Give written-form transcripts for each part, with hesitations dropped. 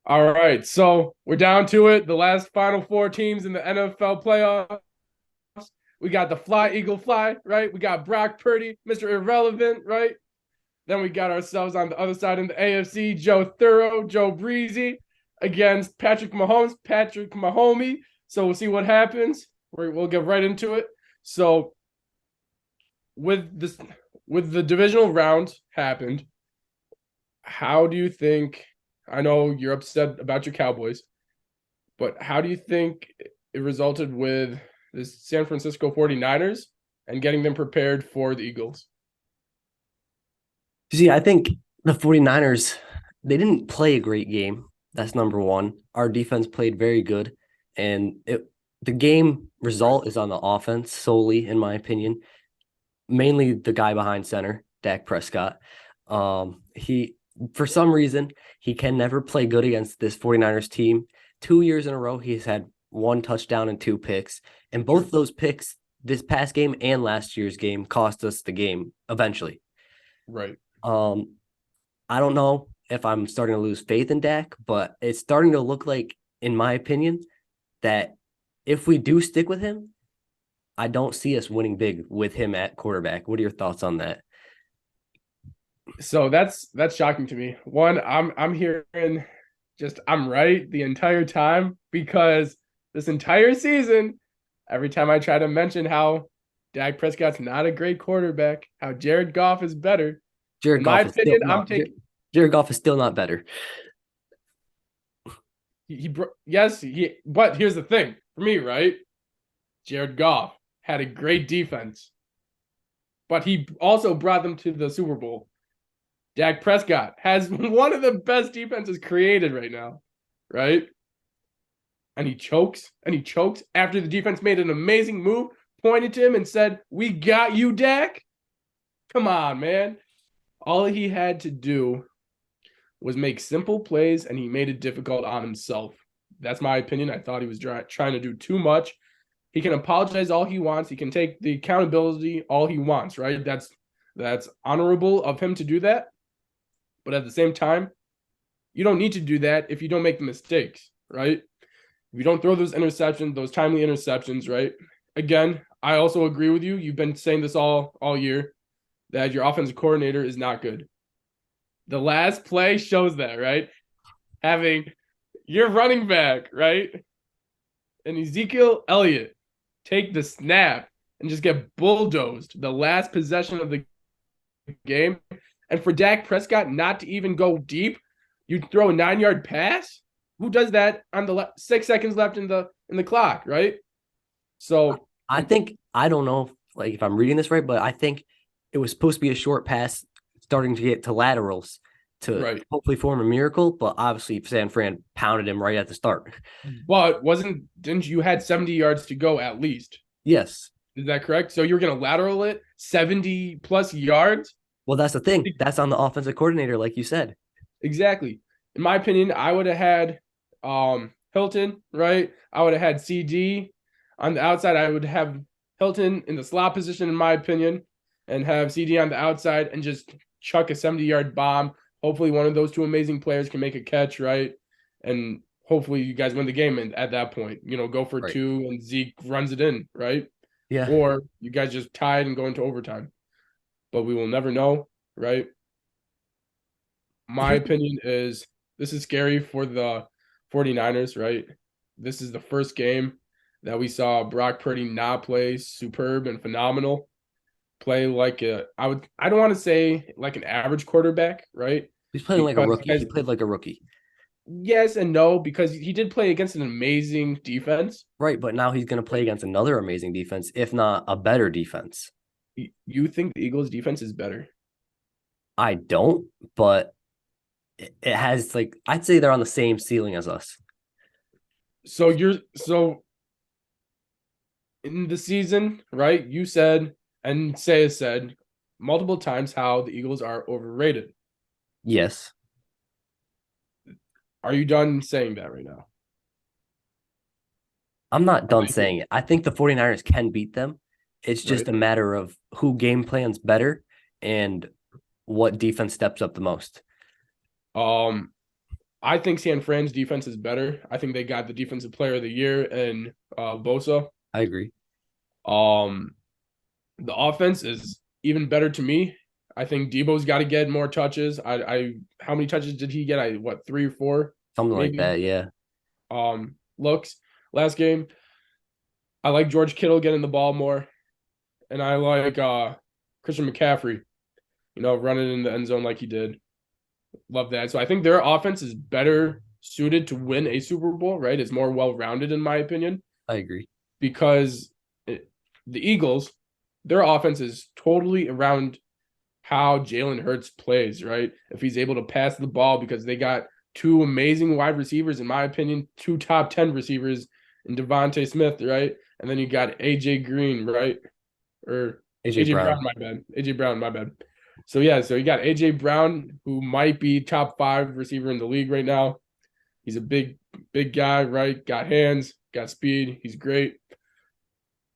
All right, so we're down to it. The last final four teams in the NFL playoffs. We got the Fly Eagle Fly, right? We got Brock Purdy, Mr. Irrelevant, right? Then we got ourselves on the other side in the AFC, Joe Thorough, Joe Breezy against Patrick Mahomey. So we'll see what happens. We'll get right into it. So with this, with the divisional round happened, how do you think? I know you're upset about your Cowboys, but how do you think it resulted with the San Francisco 49ers and getting them prepared for the Eagles? See, I think the 49ers, they didn't play a great game. That's number one. Our defense played very good. And the game Right. result is on the offense solely, in my opinion. Mainly the guy behind center, Dak Prescott. He for some reason he can never play good against this 49ers team. 2 years in a row, he's had one touchdown and two picks. And both those picks this past game and last year's game cost us the game eventually. Right. Um, I don't know if I'm starting to lose faith in Dak, but it's starting to look like, in my opinion, that if we do stick with him, I don't see us winning big with him at quarterback. What are your thoughts on that? So that's shocking to me. One, I'm hearing just I'm right the entire time because this entire season, every time I try to mention how Dak Prescott's not a great quarterback, how Jared Goff is better, Jared in my Goff is still opinion, no. Jared Goff is still not better. yes, but here's the thing for me, right? Jared Goff had a great defense, but he also brought them to the Super Bowl. Dak Prescott has one of the best defenses created right now, right? And he chokes after the defense made an amazing move, pointed to him and said, "We got you, Dak." Come on, man. All he had to do was make simple plays, and he made it difficult on himself. That's my opinion. I thought he was trying to do too much. He can apologize all he wants. He can take the accountability all he wants, right? That's honorable of him to do that. But at the same time, you don't need to do that if you don't make the mistakes, right? If you don't throw those interceptions, those timely interceptions, right? Again, I also agree with you. You've been saying this all year that your offensive coordinator is not good. The last play shows that, right? Having your running back, right? And Ezekiel Elliott take the snap and just get bulldozed the last possession of the game. And for Dak Prescott not to even go deep, you throw a 9 yard pass. Who does that on the 6 seconds left in the clock, right? So I think I don't know if I'm reading this right, but I think it was supposed to be a short pass starting to get to laterals to right, hopefully form a miracle, but obviously San Fran pounded him right at the start. but wasn't didn't you had 70 yards to go at least? Yes. Is that correct? So you're gonna lateral it 70 plus yards? Well, that's the thing. That's on the offensive coordinator, like you said. Exactly. In my opinion, I would have had Hilton, right? I would have had CD on the outside. I would have Hilton in the slot position, in my opinion, and have CD on the outside and just chuck a 70-yard bomb. Hopefully, one of those two amazing players can make a catch, right? And hopefully, you guys win the game. And at that point, go for Right. two and Zeke runs it in, right? Yeah. Or you guys just tied and go into overtime. But we will never know, right? My Here's opinion is this is scary for the 49ers, right? This is the first game that we saw Brock Purdy not play superb and phenomenal. Play like I don't want to say like an average quarterback, right? He's playing like a Because rookie. He played like a rookie. yes and no, because he did play against an amazing defense. Right, but now he's going to play against another amazing defense, if not a better defense. You think the Eagles defense is better? I don't, but it has I'd say they're on the same ceiling as us. So in the season, right? You said and Say said multiple times how the Eagles are overrated. Yes. Are you done saying that right now? I'm not done saying it. I think the 49ers can beat them. It's just Right. a matter of who game plans better and what defense steps up the most. Um, I think San Fran's defense is better. I think they got the defensive player of the year in Bosa. I agree. Um, the offense is even better to me. I think Debo's got to get more touches. How many touches did he get? What, 3 or 4, Something like maybe? that. Yeah, Looks last game. I like George Kittle getting the ball more, and I like Christian McCaffrey, running in the end zone like he did. Love that. So I think their offense is better suited to win a Super Bowl, right? It's more well-rounded in my opinion, I agree. because the Eagles, their offense is totally around how Jalen Hurts plays, right? If he's able to pass the ball, because they got two amazing wide receivers, in my opinion, two top 10 receivers in Devontae Smith, right? And then you got AJ Green, right? Or AJ AJ Brown, Brown. my bad. AJ Brown, my bad. So yeah, so you got AJ Brown, who might be top 5 receiver in the league right now. He's a big guy, right? Got hands, got speed. He's great.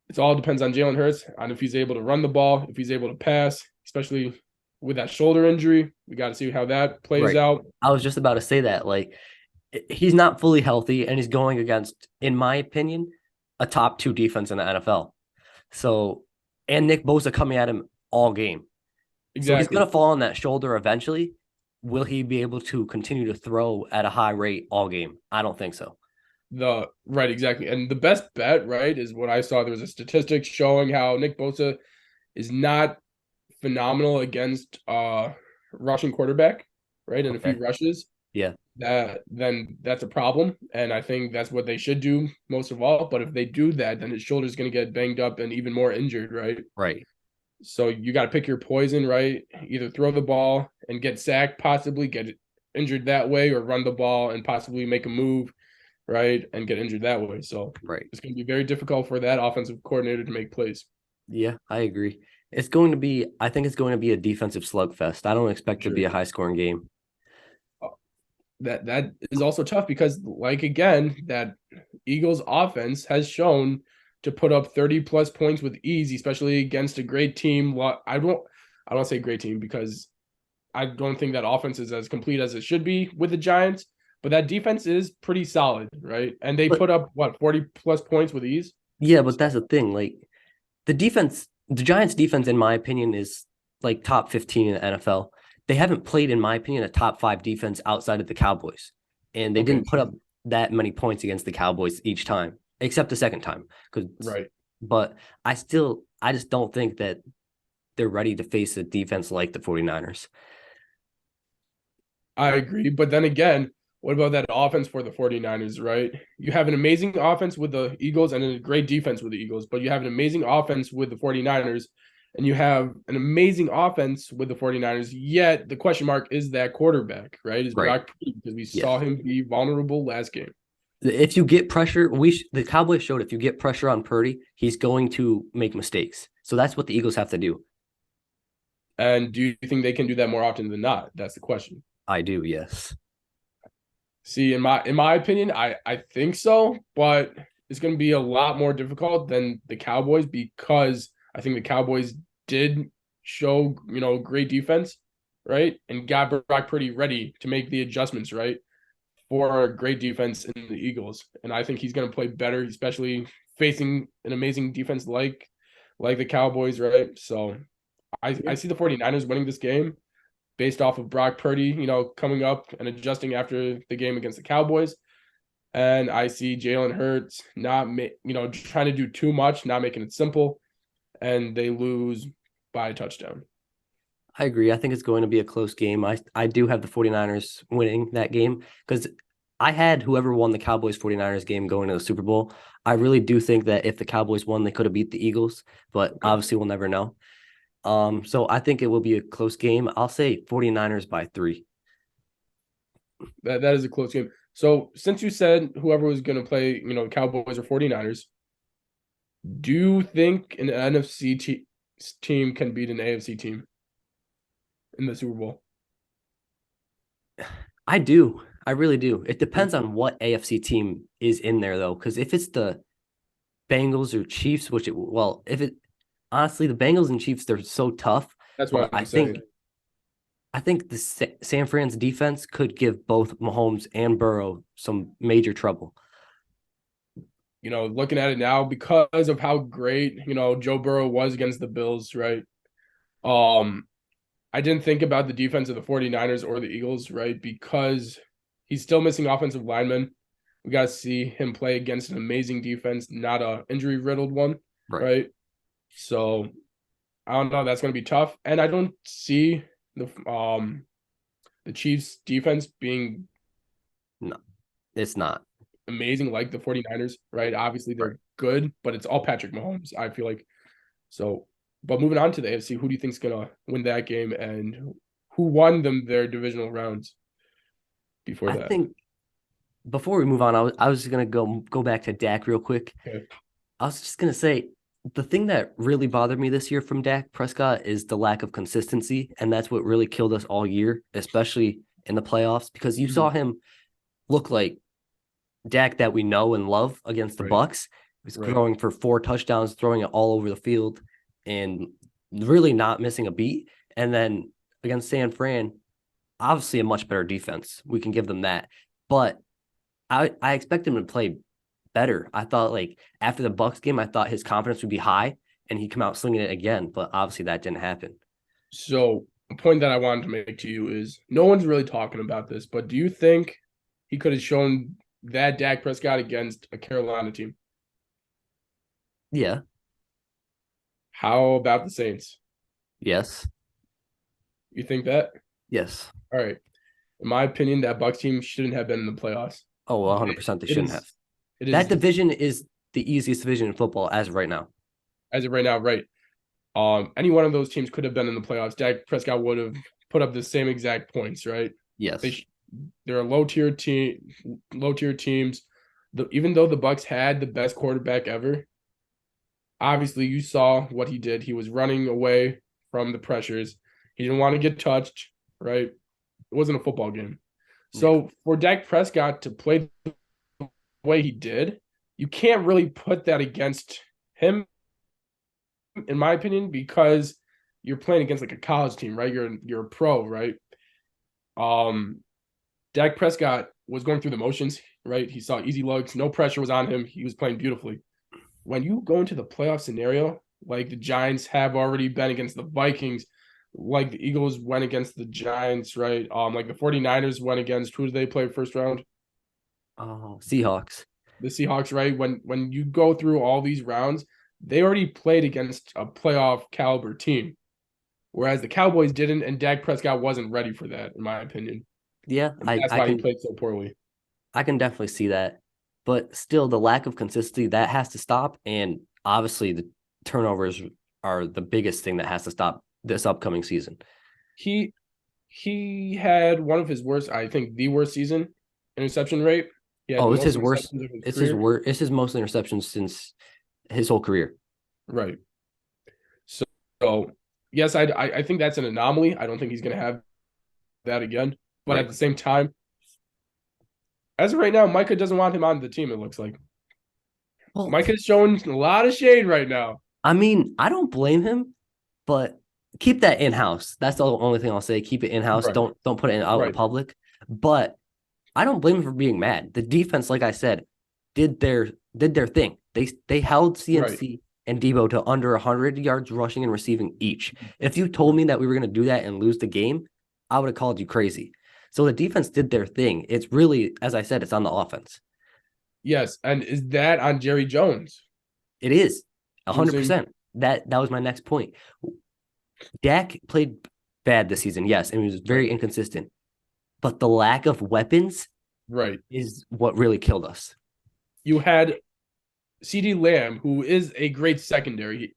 It all depends on Jalen Hurts, on if he's able to run the ball, if he's able to pass, especially with that shoulder injury. We got to see how that plays Right. out. I was just about to say that. Like, he's not fully healthy, and he's going against, in my opinion, a top 2 defense in the NFL. So, and Nick Bosa coming at him all game. So he's Exactly. going to fall on that shoulder eventually. Will he be able to continue to throw at a high rate all game? I don't think so. Right, exactly. And the best bet, right, is what I saw. There was a statistic showing how Nick Bosa is not phenomenal against rushing quarterback, right? And if he Okay. rushes, Yeah. then that's a problem. And I think that's what they should do most of all. But if they do that, then his shoulder's going to get banged up and even more injured, right? Right. So you got to pick your poison, right? Either throw the ball and get sacked, possibly get injured that way, or run the ball and possibly make a move, right? And get injured that way. So Right. it's going to be very difficult for that offensive coordinator to make plays. Yeah, I agree. I think it's going to be a defensive slugfest. I don't expect it to be a high scoring game. That is also tough because, like, again, that Eagles offense has shown to put up 30 plus points with ease, especially against a great team. I don't say great team, because I don't think that offense is as complete as it should be with the Giants, but that defense is pretty solid, right? And they But put up what, 40 plus points with ease. yeah, but that's the thing. Like, the Giants defense, in my opinion, is like top 15 in the NFL. They haven't played, in my opinion, a top 5 defense outside of the Cowboys. And they Okay, didn't put up that many points against the Cowboys each time, except the second time. right. But I just don't think that they're ready to face a defense like the 49ers. I agree. But then again, what about that offense for the 49ers, right? You have an amazing offense with the Eagles and a great defense with the Eagles, but you have an amazing offense with the 49ers, and you have an amazing offense with the 49ers. Yet the question mark is that quarterback, right? Is Right. Brock Purdy, because we Yes. saw him be vulnerable last game. If you get pressure, the Cowboys showed if you get pressure on Purdy, he's going to make mistakes. So that's what the Eagles have to do. And do you think they can do that more often than not? That's the question. I do, yes. See, in my opinion, I think so, but it's going to be a lot more difficult than the Cowboys, because I think the Cowboys did show, great defense, right? And got Brock pretty ready to make the adjustments, right? For a great defense in the Eagles. And I think he's going to play better, especially facing an amazing defense like the Cowboys, right? So I see the 49ers winning this game based off of Brock Purdy, coming up and adjusting after the game against the Cowboys. And I see Jalen Hurts not, trying to do too much, not making it simple, and they lose by a touchdown. I agree. I think it's going to be a close game. I do have the 49ers winning that game because I had whoever won the Cowboys 49ers game going to the Super Bowl. I really do think that if the Cowboys won, they could have beat the Eagles, but obviously we'll never know. So I think it will be a close game. I'll say 49ers by 3. That is a close game. So since you said whoever was going to play, Cowboys or 49ers, do you think an NFC team can beat an AFC team in the Super Bowl? I do. I really do. It depends on what AFC team is in there, though, because if it's the Bengals or Chiefs, if it honestly, the Bengals and Chiefs, they're so tough. That's But what I'm saying. I think the San Fran's defense could give both Mahomes and Burrow some major trouble. Looking at it now, because of how great, Joe Burrow was against the Bills, right? Um, I didn't think about the defense of the 49ers or the Eagles, right? Because he's still missing offensive linemen. We got to see him play against an amazing defense, not a injury-riddled one, Right. right? So I don't know. That's going to be tough, and I don't see the Chiefs' defense being No, it's not. amazing like the 49ers, right? Obviously, Right. they're good, but it's all Patrick Mahomes, I feel like. So, but moving on to the AFC, who do you think's gonna win that game, and who won them their divisional rounds before I that? think before we move on, I was gonna go back to Dak real quick. Okay. I was just gonna say the thing that really bothered me this year from Dak Prescott is the lack of consistency, and that's what really killed us all year, especially in the playoffs, because you saw Mhm. him look like Dak that we know and love against the Right, Bucks. He was right. throwing for 4 touchdowns, throwing it all over the field, and really not missing a beat. And then against San Fran, obviously a much better defense. We can give them that. But I expect him to play better. I thought like after the Bucks game, I thought his confidence would be high and he'd come out slinging it again. But obviously that didn't happen. So, a point that I wanted to make to you is no one's really talking about this, but do you think he could have shown that Dak Prescott against a Carolina team? Yeah. How about the Saints? Yes. You think that? Yes. All right. In my opinion, that Bucks team shouldn't have been in the playoffs. Oh, 100% they It shouldn't have. is, it That is division is the easiest division in football as of right now. as of right now, right? Any one of those teams could have been in the playoffs. Dak Prescott would have put up the same exact points, right? They Yes. sh- they're a low tier teams. Even though the Bucks had the best quarterback ever, obviously you saw what he did. He was running away from the pressures. He didn't want to get touched, right? It wasn't a football game. Yeah. So for Dak Prescott to play the way he did, you can't really put that against him, in my opinion, because you're playing against like a college team, right? You're a pro, right? Um, Dak Prescott was going through the motions, right? He saw easy looks, no pressure was on him. He was playing beautifully. When you go into the playoff scenario, like the Giants have already been against the Vikings, like the Eagles went against the Giants, right? Like the 49ers went against who did they play first round? Oh, Seahawks. The Seahawks, right? When you go through all these rounds, they already played against a playoff caliber team. Whereas the Cowboys didn't, and Dak Prescott wasn't ready for that, in my opinion. Yeah, And that's I why he can played so poorly. I can definitely see that. But still the lack of consistency that has to stop. And obviously the turnovers are the biggest thing that has to stop this upcoming season. He he had one of his worst, I think the worst season interception rate. He had Oh, the it's most his worst. interceptions of his It's his career. worst. It's his most interceptions since his whole career. Right. So, so yes, I think that's an anomaly. I don't think he's gonna have that again. But at Right. the same time, as of right now, Micah doesn't want him on the team, it looks like. Well, Micah's showing a lot of shade right now. I mean, I don't blame him, but keep that in house. That's the only thing I'll say. Keep it in house. Right. Don't put it out in the Right. public. But I don't blame him for being mad. The defense, like I said, did their thing. They held Right. CMC and Debo to under 100 yards rushing and receiving each. If you told me that we were going to do that and lose the game, I would have called you crazy. So the defense did their thing. It's really, as I said, it's on the offense. Yes. And is that on Jerry Jones It is losing? 100%. That was my next point. Dak played bad this season, yes, and he was Right. very inconsistent. But the lack of weapons Right. is what really killed us. You had CD Lamb, who is a great secondary.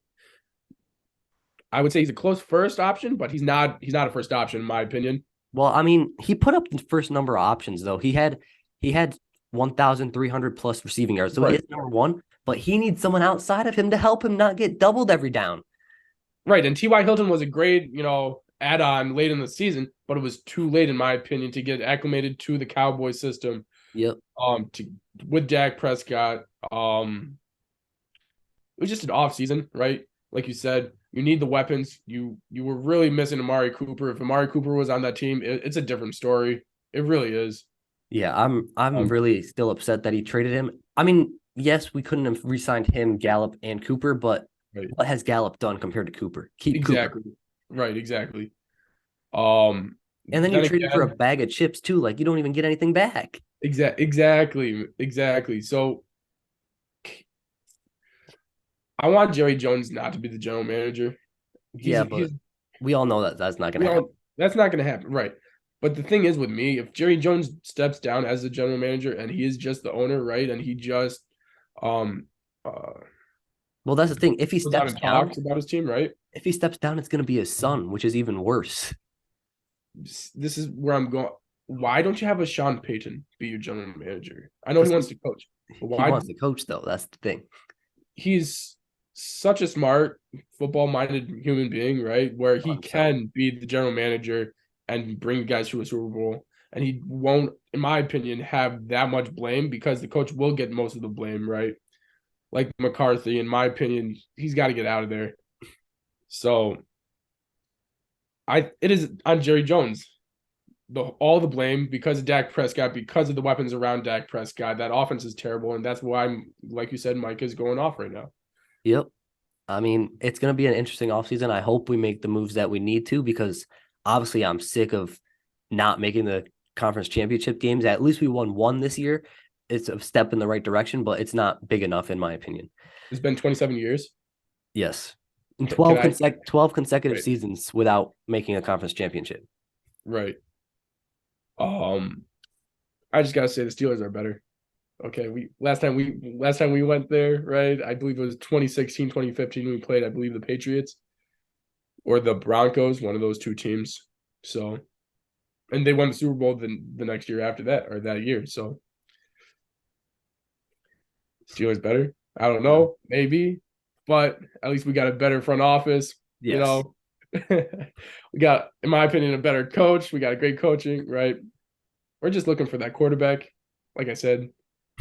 I would say he's a close first option, but he's not a first option in my opinion. Well, I mean, he put up the first number of options though. He had 1,300 plus receiving yards, so he Right. is number one. But he needs someone outside of him to help him not get doubled every down. Right. And T.Y. Hilton was a great, add-on late in the season, but it was too late in my opinion to get acclimated to the Cowboy system. Yep. To with Dak Prescott. It was just an off season, right? Like you said. You need the weapons. You were really missing Amari Cooper. If Amari Cooper was on that team, it's a different story. It really is. Yeah, I'm Um, really still upset that he traded him. I mean, yes, we couldn't have re-signed him, Gallup, and Cooper, but right. what has Gallup done compared to Cooper? Keep Cooper. Exactly. Right, exactly. Um, And then you're then trading for a again, bag of chips too. Like you don't even get anything back. exactly. So I want Jerry Jones not to be the general manager. Yeah, He's but we all know that that's not going we to happen. all that's not gonna happen, right? But the thing is with me, if Jerry Jones steps down as the general manager and he is just the owner, right, and he just um uh Well, that's the thing. goes out and talks about his team, right? If he steps down, it's going to be his son, which is even worse. This is where I'm going. Why don't you have a Sean Payton be your general manager? I know he Because wants to coach, but he why? wants to coach, though. That's the thing. He's such a smart, football-minded human being, right? Where he Himself. can be the general manager and bring guys to a Super Bowl, and he won't, in my opinion, have that much blame because the coach will get most of the blame, right? Like McCarthy, in my opinion, he's got to get out of there. So it is on Jerry Jones. All the blame because of Dak Prescott, because of the weapons around Dak Prescott. That offense is terrible, and that's why like you said, Mike is going off right now. Yep. I mean, it's going to be an interesting offseason. I hope we make the moves that we need to because obviously I'm sick of not making the conference championship games. At least we won one this year. It's a step in the right direction, but it's not big enough, in my opinion. It's been 27 years. Yes. And Can I? 12 consecutive Right, seasons without making a conference championship. right. Um, I just gotta say the Steelers are better. Okay, we last time we went there, right? I believe it was 2016, 2015. We played, I believe, the Patriots or the Broncos, one of those two teams. So, and they won the Super Bowl the next year after that or that year. So, Steelers better. I don't know, maybe, but at least we got a better front office. You Yes. know, we got, in my opinion, a better coach. We got great coaching, right? We're just looking for that quarterback. Like I said,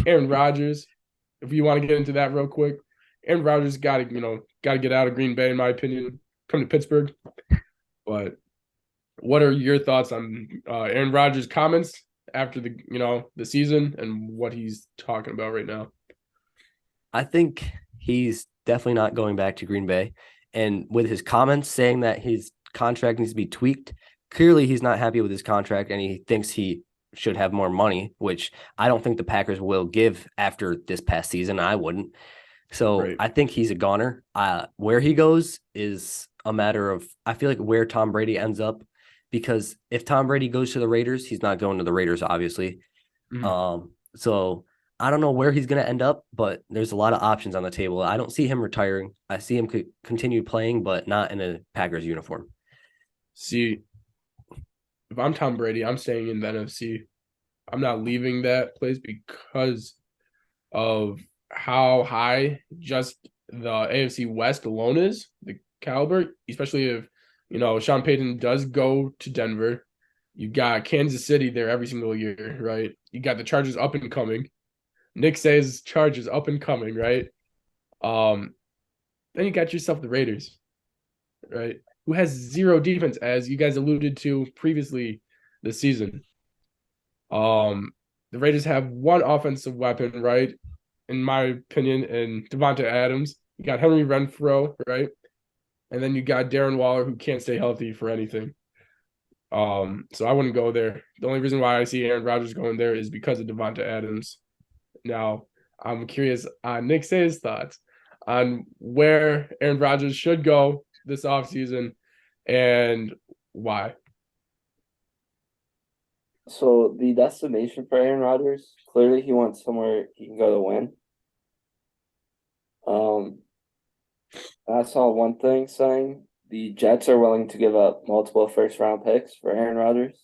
Aaron Rodgers. If you want to get into that real quick, Aaron Rodgers got to get out of Green Bay, in my opinion. Come to Pittsburgh. But what are your thoughts on Aaron Rodgers' comments after the season and what he's talking about right now? I think he's definitely not going back to Green Bay. And with his comments saying that his contract needs to be tweaked, clearly he's not happy with his contract and he thinks he should have more money, which I don't think the Packers will give after this past season. I wouldn't. So Right. I think he's a goner. Where he goes is a matter of, I feel like where Tom Brady ends up, because if Tom Brady goes to the Raiders, he's not going to the Raiders, obviously. Mhm. So I don't know where he's going to end up, but there's a lot of options on the table. I don't see him retiring. I see him continue playing, but not in a Packers uniform. See, if I'm Tom Brady, I'm staying in the NFC. I'm not leaving that place because of how high just the AFC West alone is, the caliber, especially if Sean Payton does go to Denver. You got Kansas City there every single year, right? You got the Chargers up and coming. Nick says Chargers up and coming, right? Um, then you got yourself the Raiders, right? Who has zero defense, as you guys alluded to previously this season. Um, the Raiders have one offensive weapon, right? In my opinion, and Devonta Adams. You got Henry Renfro, right? And then you got Darren Waller, who can't stay healthy for anything. So I wouldn't go there. The only reason why I see Aaron Rodgers going there is because of Devonta Adams. Now, I'm curious on Nick Say's thoughts on where Aaron Rodgers should go this offseason and why. So the destination for Aaron Rodgers, clearly he wants somewhere he can go to win. Um, I saw one thing saying the Jets are willing to give up multiple first round picks for Aaron Rodgers.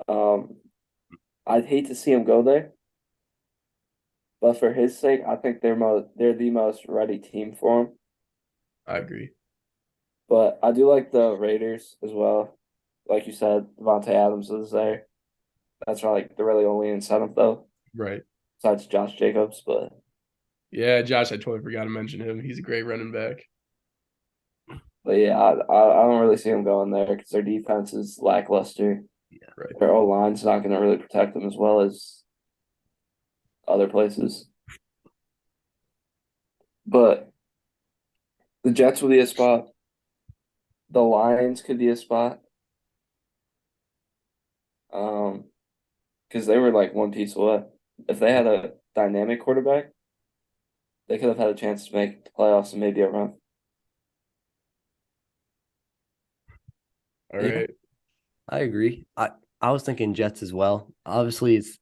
Um, I'd hate to see him go there, but for his sake, I think they're the most ready team for him. I agree. But I do like the Raiders as well. Like you said, Devontae Adams is there. That's like the really only incentive though, Right. besides Josh Jacobs. But Yeah, Josh, I totally forgot to mention him. He's a great running back. But yeah, I don't really see them going there because their defense is lackluster. Right. Their O line's not going to really protect them as well as other places. But the Jets will be a spot. The Lions could be a spot. Because they were like one piece away. If they had a dynamic quarterback, they could have had a chance to make the playoffs and maybe a run. All Yeah, right. I agree. I was thinking Jets as well. Obviously, it's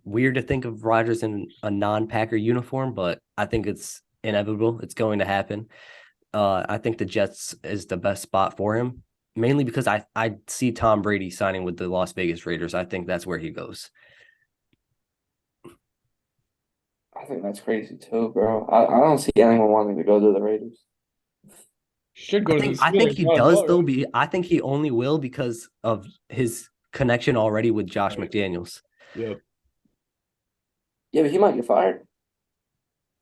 weird to think of Rodgers in a non-Packer uniform, but I think it's inevitable. It's going to happen. I think the Jets is the best spot for him, mainly because I see Tom Brady signing with the Las Vegas Raiders. I think that's where he goes. I think that's crazy too, bro. I don't see anyone wanting to go to the Raiders. Should go to the I think Steelers. he Might as does well, though. right? I think he only will because of his connection already with Josh Right. McDaniels. Yep. Yeah, but he might get fired.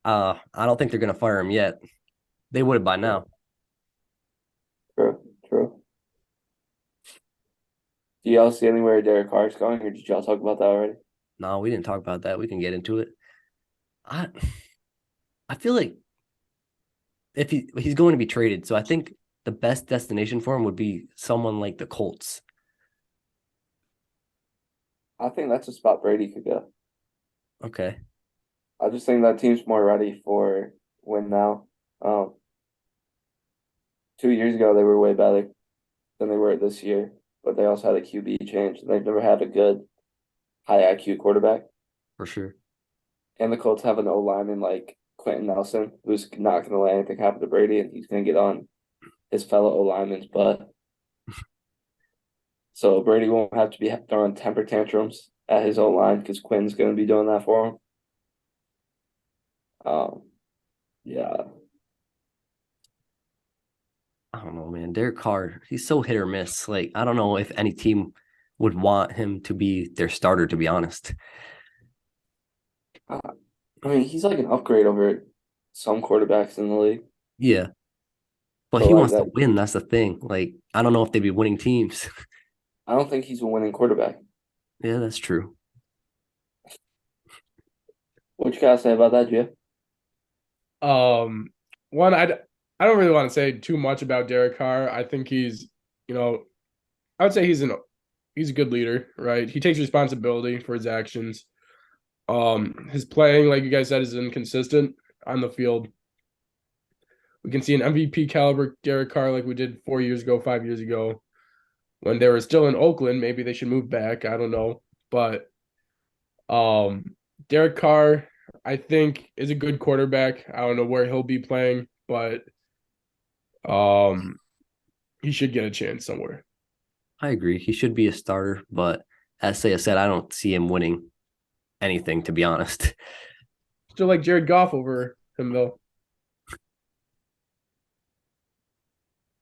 I don't think they're gonna fire him yet. They would have by now. True, true. Do y'all see anywhere Derek Carr's going, or did y'all talk about that already? No, we didn't talk about that. We can get into it. I I feel like if he's going to be traded, so I think the best destination for him would be someone like the Colts. I think that's a spot Brady could go. Okay. I just think that team's more ready for win now. 2 years ago they were way better than they were this year, but they also had a QB change. They've never had a good high IQ quarterback. For sure. And the Colts have an O lineman like Quentin Nelson, who's not going to let anything happen to Brady, and he's going to get on his fellow O lineman's butt. So Brady won't have to be throwing temper tantrums at his O line because Quinn's going to be doing that for him. Yeah, I don't know, man. Derek Carr, he's so hit or miss. Like, I don't know if any team would want him to be their starter, to be honest. I mean he's like an upgrade over some quarterbacks in the league. Yeah. But But he like wants to that, win. That's the thing. Like, I don't know if they'd be winning teams. I don't think he's a winning quarterback. Yeah, that's true. What you gotta say about that, Jeff? One, I don't really want to say too much about Derek Carr. I think he's, I would say he's a good leader, right? He takes responsibility for his actions. His playing, like you guys said, is inconsistent on the field. We can see an MVP caliber Derek Carr like we did 4 years ago, 5 years ago, when they were still in Oakland. Maybe they should move back. I don't know, but Derek Carr, I think, is a good quarterback. I don't know where he'll be playing, but he should get a chance somewhere. I agree. He should be a starter, but as Saya said, I don't see him winning anything, to be honest. Still like Jared Goff over him though.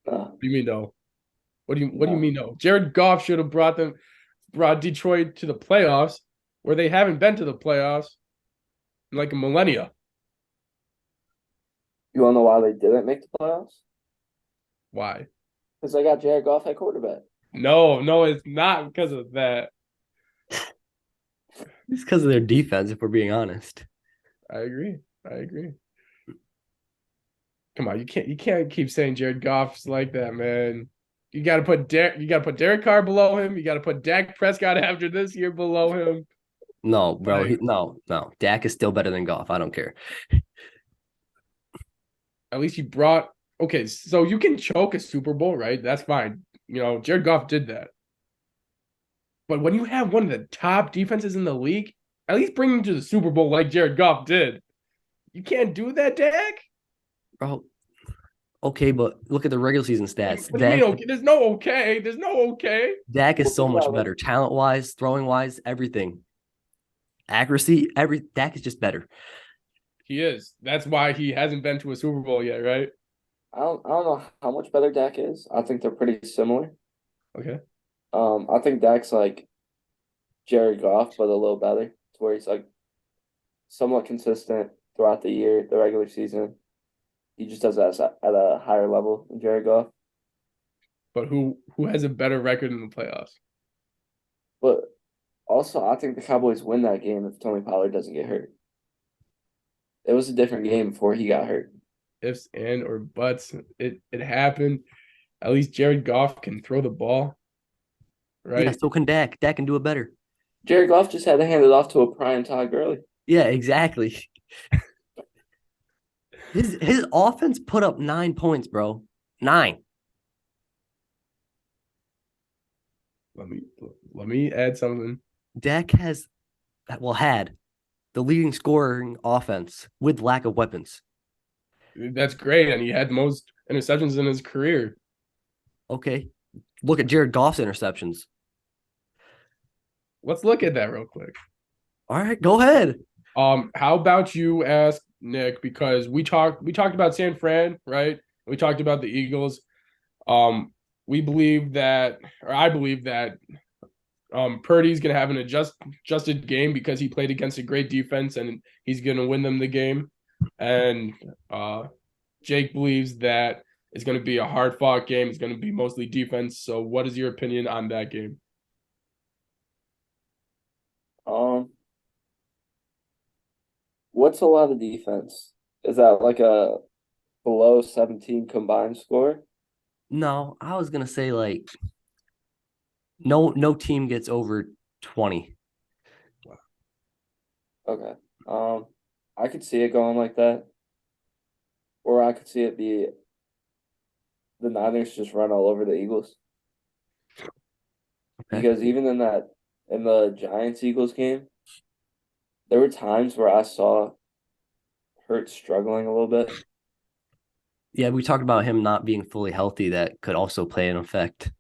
What do you mean no? What do you mean no? Jared Goff should have brought Detroit to the playoffs, where they haven't been to the playoffs in like a millennia. You wanna know why they didn't make the playoffs? Why? Because they got Jared Goff at quarterback. No, it's not because of that. It's because of their defense, if we're being honest. I agree. Come on, you can't keep saying Jared Goff's like that, man. You gotta put Derek Carr below him. You gotta put Dak Prescott after this year below him. No, bro. Like, No. Dak is still better than Goff. I don't care. at least you brought okay, so you can choke a Super Bowl, right? That's fine. Jared Goff did that. But when you have one of the top defenses in the league, at least bring him to the Super Bowl like Jared Goff did. You can't do that, Dak? Bro, okay, but look at the regular season stats. What do you mean okay? There's no okay. There's no okay. Dak is so much Yeah, better, talent wise, throwing wise, everything, accuracy. Dak is just better. He is. That's why he hasn't been to a Super Bowl yet, right? I don't know how much better Dak is. I think they're pretty similar. Okay. I think Dak's like Jared Goff, but a little better, to where he's like somewhat consistent throughout the year, the regular season. He just does that at a higher level than Jared Goff. But who has a better record in the playoffs? But also, I think the Cowboys win that game if Tony Pollard doesn't get hurt. It was a different game before he got hurt. Ifs and or buts. It happened. At least Jared Goff can throw the ball, Yeah, right? so can Dak. Dak can do it better. Jared Goff just had to hand it off to a prime Todd Gurley. Yeah, exactly. His offense put up 9 points, bro. 9. Let me add something. Dak had the leading scoring offense with lack of weapons. That's great, and he had the most interceptions in his career. Okay. Look at Jared Goff's interceptions. Let's look at that real quick. All right, go ahead. How about you ask Nick, because we talked about San Fran, right? We talked about the Eagles. We believe that, or I believe that Purdy's gonna have an adjusted game because he played against a great defense and he's gonna win them the game. And Jake believes that it's gonna be a hard fought game. It's gonna be mostly defense. So what is your opinion on that game? What's a lot of defense? Is that like a below 17 combined score? No, I was gonna say like no team gets over 20. Okay. I could see it going like that. Or I could see it be the Niners just run all over the Eagles. Okay. Because even in the Giants Eagles game, there were times where I saw Hurts struggling a little bit. Yeah, we talked about him not being fully healthy. That could also play an effect.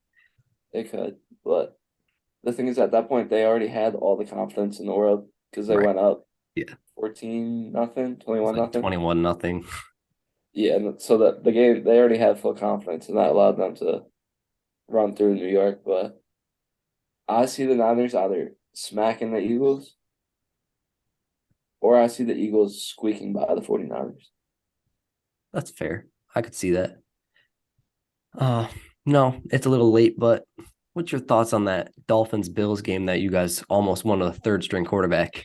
It could, but the thing is, at that point, they already had all the confidence in the world because they Right. went up. Yeah. 14-0, 21-0. Like 21-0. Yeah, and so the game they already had full confidence, and that allowed them to run through New York. But I see the Niners either smacking the Eagles, or I see the Eagles squeaking by the 49ers. That's fair. I could see that. No, it's a little late, but what's your thoughts on that Dolphins Bills game that you guys almost won a third string quarterback?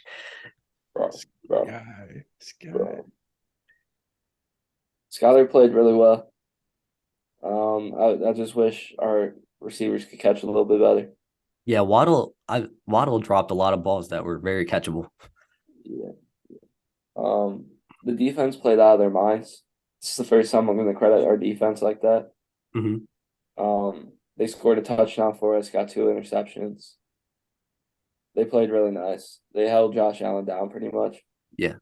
Bro, bro, This guy. bro. Skyler played really well. I just wish our receivers could catch a little bit better. Yeah, Waddle dropped a lot of balls that were very catchable. Yeah. The defense played out of their minds. This is the first time I'm going to credit our defense like that. Mhm. They scored a touchdown for us, got 2 interceptions. They played really nice. They held Josh Allen down pretty much. Yeah.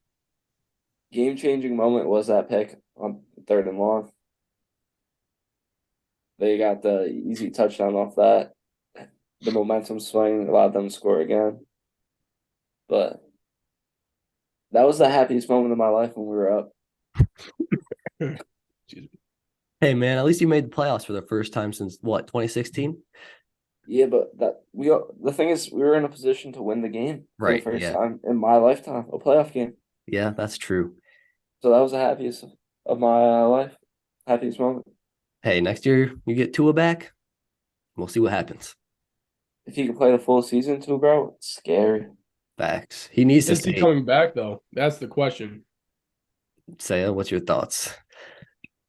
Game-changing moment was that pick on 3rd and long. They got the easy touchdown off that. The momentum swing allowed them to score again. But that was the happiest moment of my life when we were up. Hey man, at least you made the playoffs for the first time since what, 2016? Yeah, but the thing is, we were in a position to win the game for Right, the first yeah. time in my lifetime, a playoff game. Yeah, that's true. So that was the happiest of my life, happiest moment. Hey, next year you get Tua back. We'll see what happens. If he could play the full season too, bro, it's scary. Facts. He needs to Is he stay. coming back though? That's the question. Saya, what's your thoughts?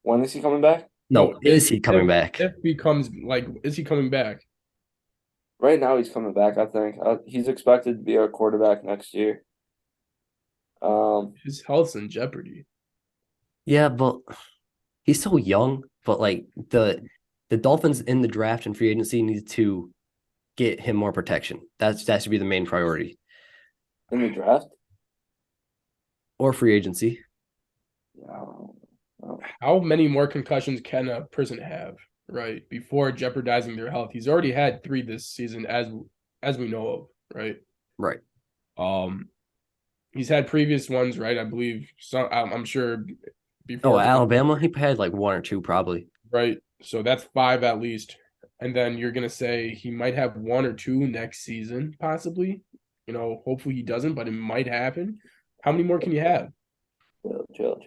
When is he coming back? No, is he coming back? If he comes, is he coming back? Right now, he's coming back. I think he's expected to be our quarterback next year. His health's in jeopardy. Yeah, but he's so young. But like the Dolphins in the draft and free agency need to get him more protection. That should be the main priority. In the draft? Or free agency. Yeah, I don't know. How many more concussions can a person have, right, before jeopardizing their health? He's already had 3 this season, as we know of, right? Right. He's had previous ones, right? I believe I'm sure before. Oh, Alabama, he had like 1 or 2 probably. Right. So that's 5 at least. And then you're gonna say he might have 1 or 2 next season, possibly. Hopefully he doesn't, but it might happen. How many more can you have? Chill.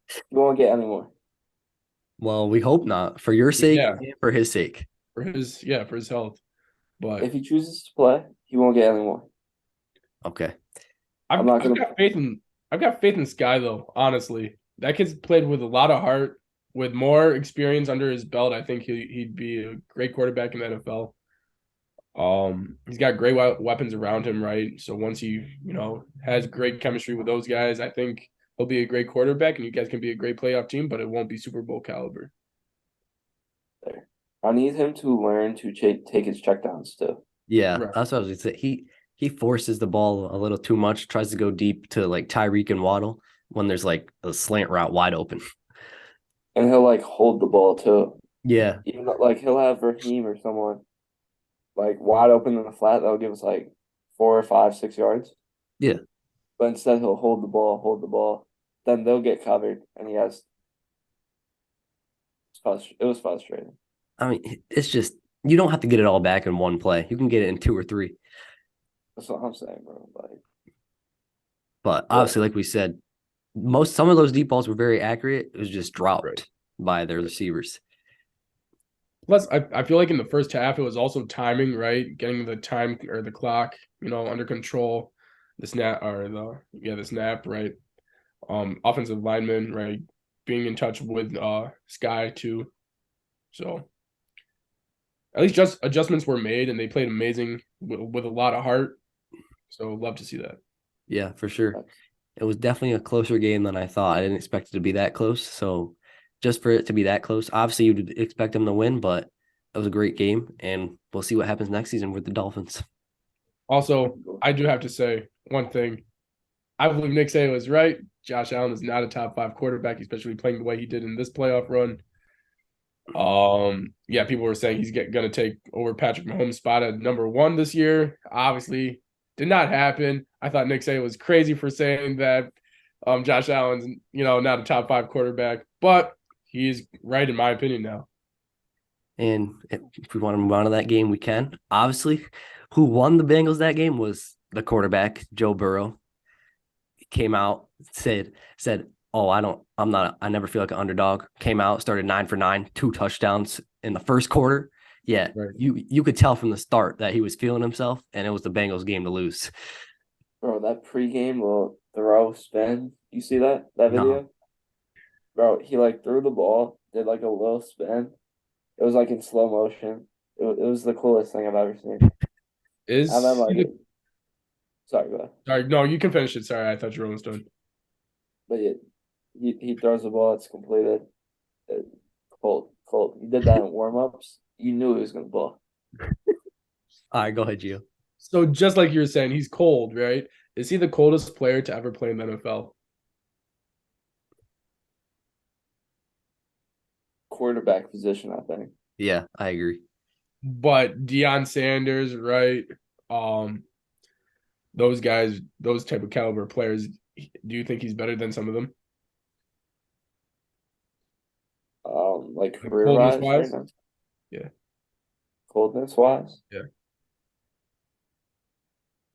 He won't get any more. Well, we hope not, for your sake Yeah. and for his sake. For his health. But If he chooses to play, he won't get any more. Okay. I'm not I've gonna. got faith in Sky though, honestly. That kid's played with a lot of heart, with more experience under his belt. I think he'd be a great quarterback in the NFL. He's got great weapons around him, right? So once he, has great chemistry with those guys, I think he'll be a great quarterback, and you guys can be a great playoff team, but it won't be Super Bowl caliber. I need him to learn to take his checkdowns too. Yeah, Right. that's what I was gonna say. He forces the ball a little too much, tries to go deep to like Tyreek and Waddle when there's like a slant route wide open. And he'll like hold the ball too. Yeah. Even though, like he'll have Raheem or someone like wide open in the flat that'll give us like 4 or 5, 6 yards. Yeah. But instead he'll hold the ball. Then they'll get covered, and it was frustrating. I mean, it's just you don't have to get it all back in one play. You can get it in 2 or 3. That's what I'm saying, bro. But obviously, like we said, some of those deep balls were very accurate. It was just dropped Right. by their receivers. Plus, I feel like in the first half, it was also timing, right? Getting the time or the clock, under control. The snap the snap, right? Offensive lineman, right? Being in touch with Sky too. So at least just adjustments were made, and they played amazing with a lot of heart. So love to see that. Yeah, for sure. It was definitely a closer game than I thought. I didn't expect it to be that close. So just for it to be that close, obviously you'd expect them to win, but it was a great game, and we'll see what happens next season with the Dolphins. Also, I do have to say one thing. I believe Nick Saban was right. Josh Allen is not a top 5 quarterback, especially playing the way he did in this playoff run. Yeah, people were saying he's going to take over Patrick Mahomes' spot at number 1 this year. Obviously, did not happen. I thought Nick Saban was crazy for saying that Josh Allen's, not a top 5 quarterback, but he's right in my opinion now. And if we want to move on to that game, we can. Obviously, who won the Bengals that game was the quarterback, Joe Burrow. He came out, said, "Oh, I never feel like an underdog." Came out, started 9 for 9, 2 touchdowns in the first quarter. Yeah, Right. you could tell from the start that he was feeling himself, and it was the Bengals game to lose. Bro, that pregame little throw spin, you see that video? No. Bro, he like threw the ball, did like a little spin. It was like in slow motion. It was the coolest thing I've ever seen. Is And then like, sorry, go ahead. sorry, no, you can finish it. Sorry, I thought you were almost done. But yeah, he throws the ball, it's completed. Cold. He did that in warm-ups. You knew he was gonna ball. All right, go ahead, Gio. So just like you were saying, he's cold, right? Is he the coldest player to ever play in the NFL? Quarterback position, I think. Yeah, I agree. But Deion Sanders, right? Those guys, those type of caliber players, do you think he's better than some of them? Like Coldness career-wise wise? right now. Yeah. Coldness-wise? Yeah.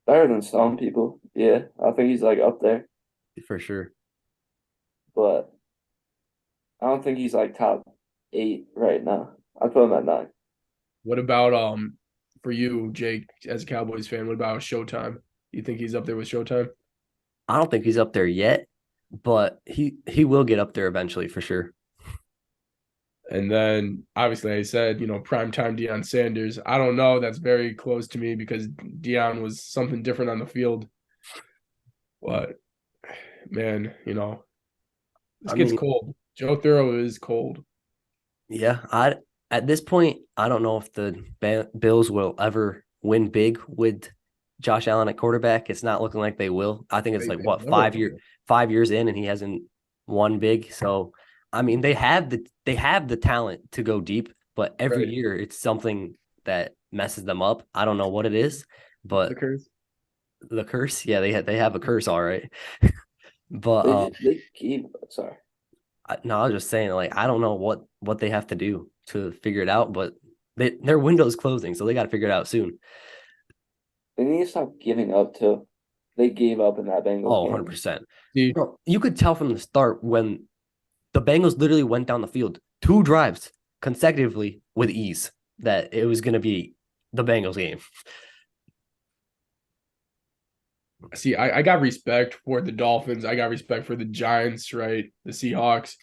Better than some people. Yeah, I think he's like up there, For sure. but I don't think he's like top 8 right now. I put him at 9. What about for you, Jake, as a Cowboys fan, what about Showtime? You think he's up there with Showtime? I don't think he's up there yet, but he will get up there eventually for sure. And then obviously I said, primetime Deion Sanders. I don't know. That's very close to me because Deion was something different on the field. But man, this kid's cold. Joe Burrow is cold. Yeah, at this point, I don't know if the Bills will ever win big with Josh Allen at quarterback. It's not looking like they will. I think it's like what 5 years in, and he hasn't won big. So I mean, they have the talent to go deep, but every year it's something that messes them up. I don't know what it is, but the curse. Yeah, they have a curse, all right. But They keep sorry. no, I was just saying, like, I don't know what they have to do to figure it out, but their window's closing, so they got to figure it out soon. They need to stop giving up too. They gave up in that Bengals game. 100%. You could tell from the start when the Bengals literally went down the field 2 drives consecutively with ease that it was going to be the Bengals game. See, I got respect for the Dolphins. I got respect for the Giants, right? The Seahawks.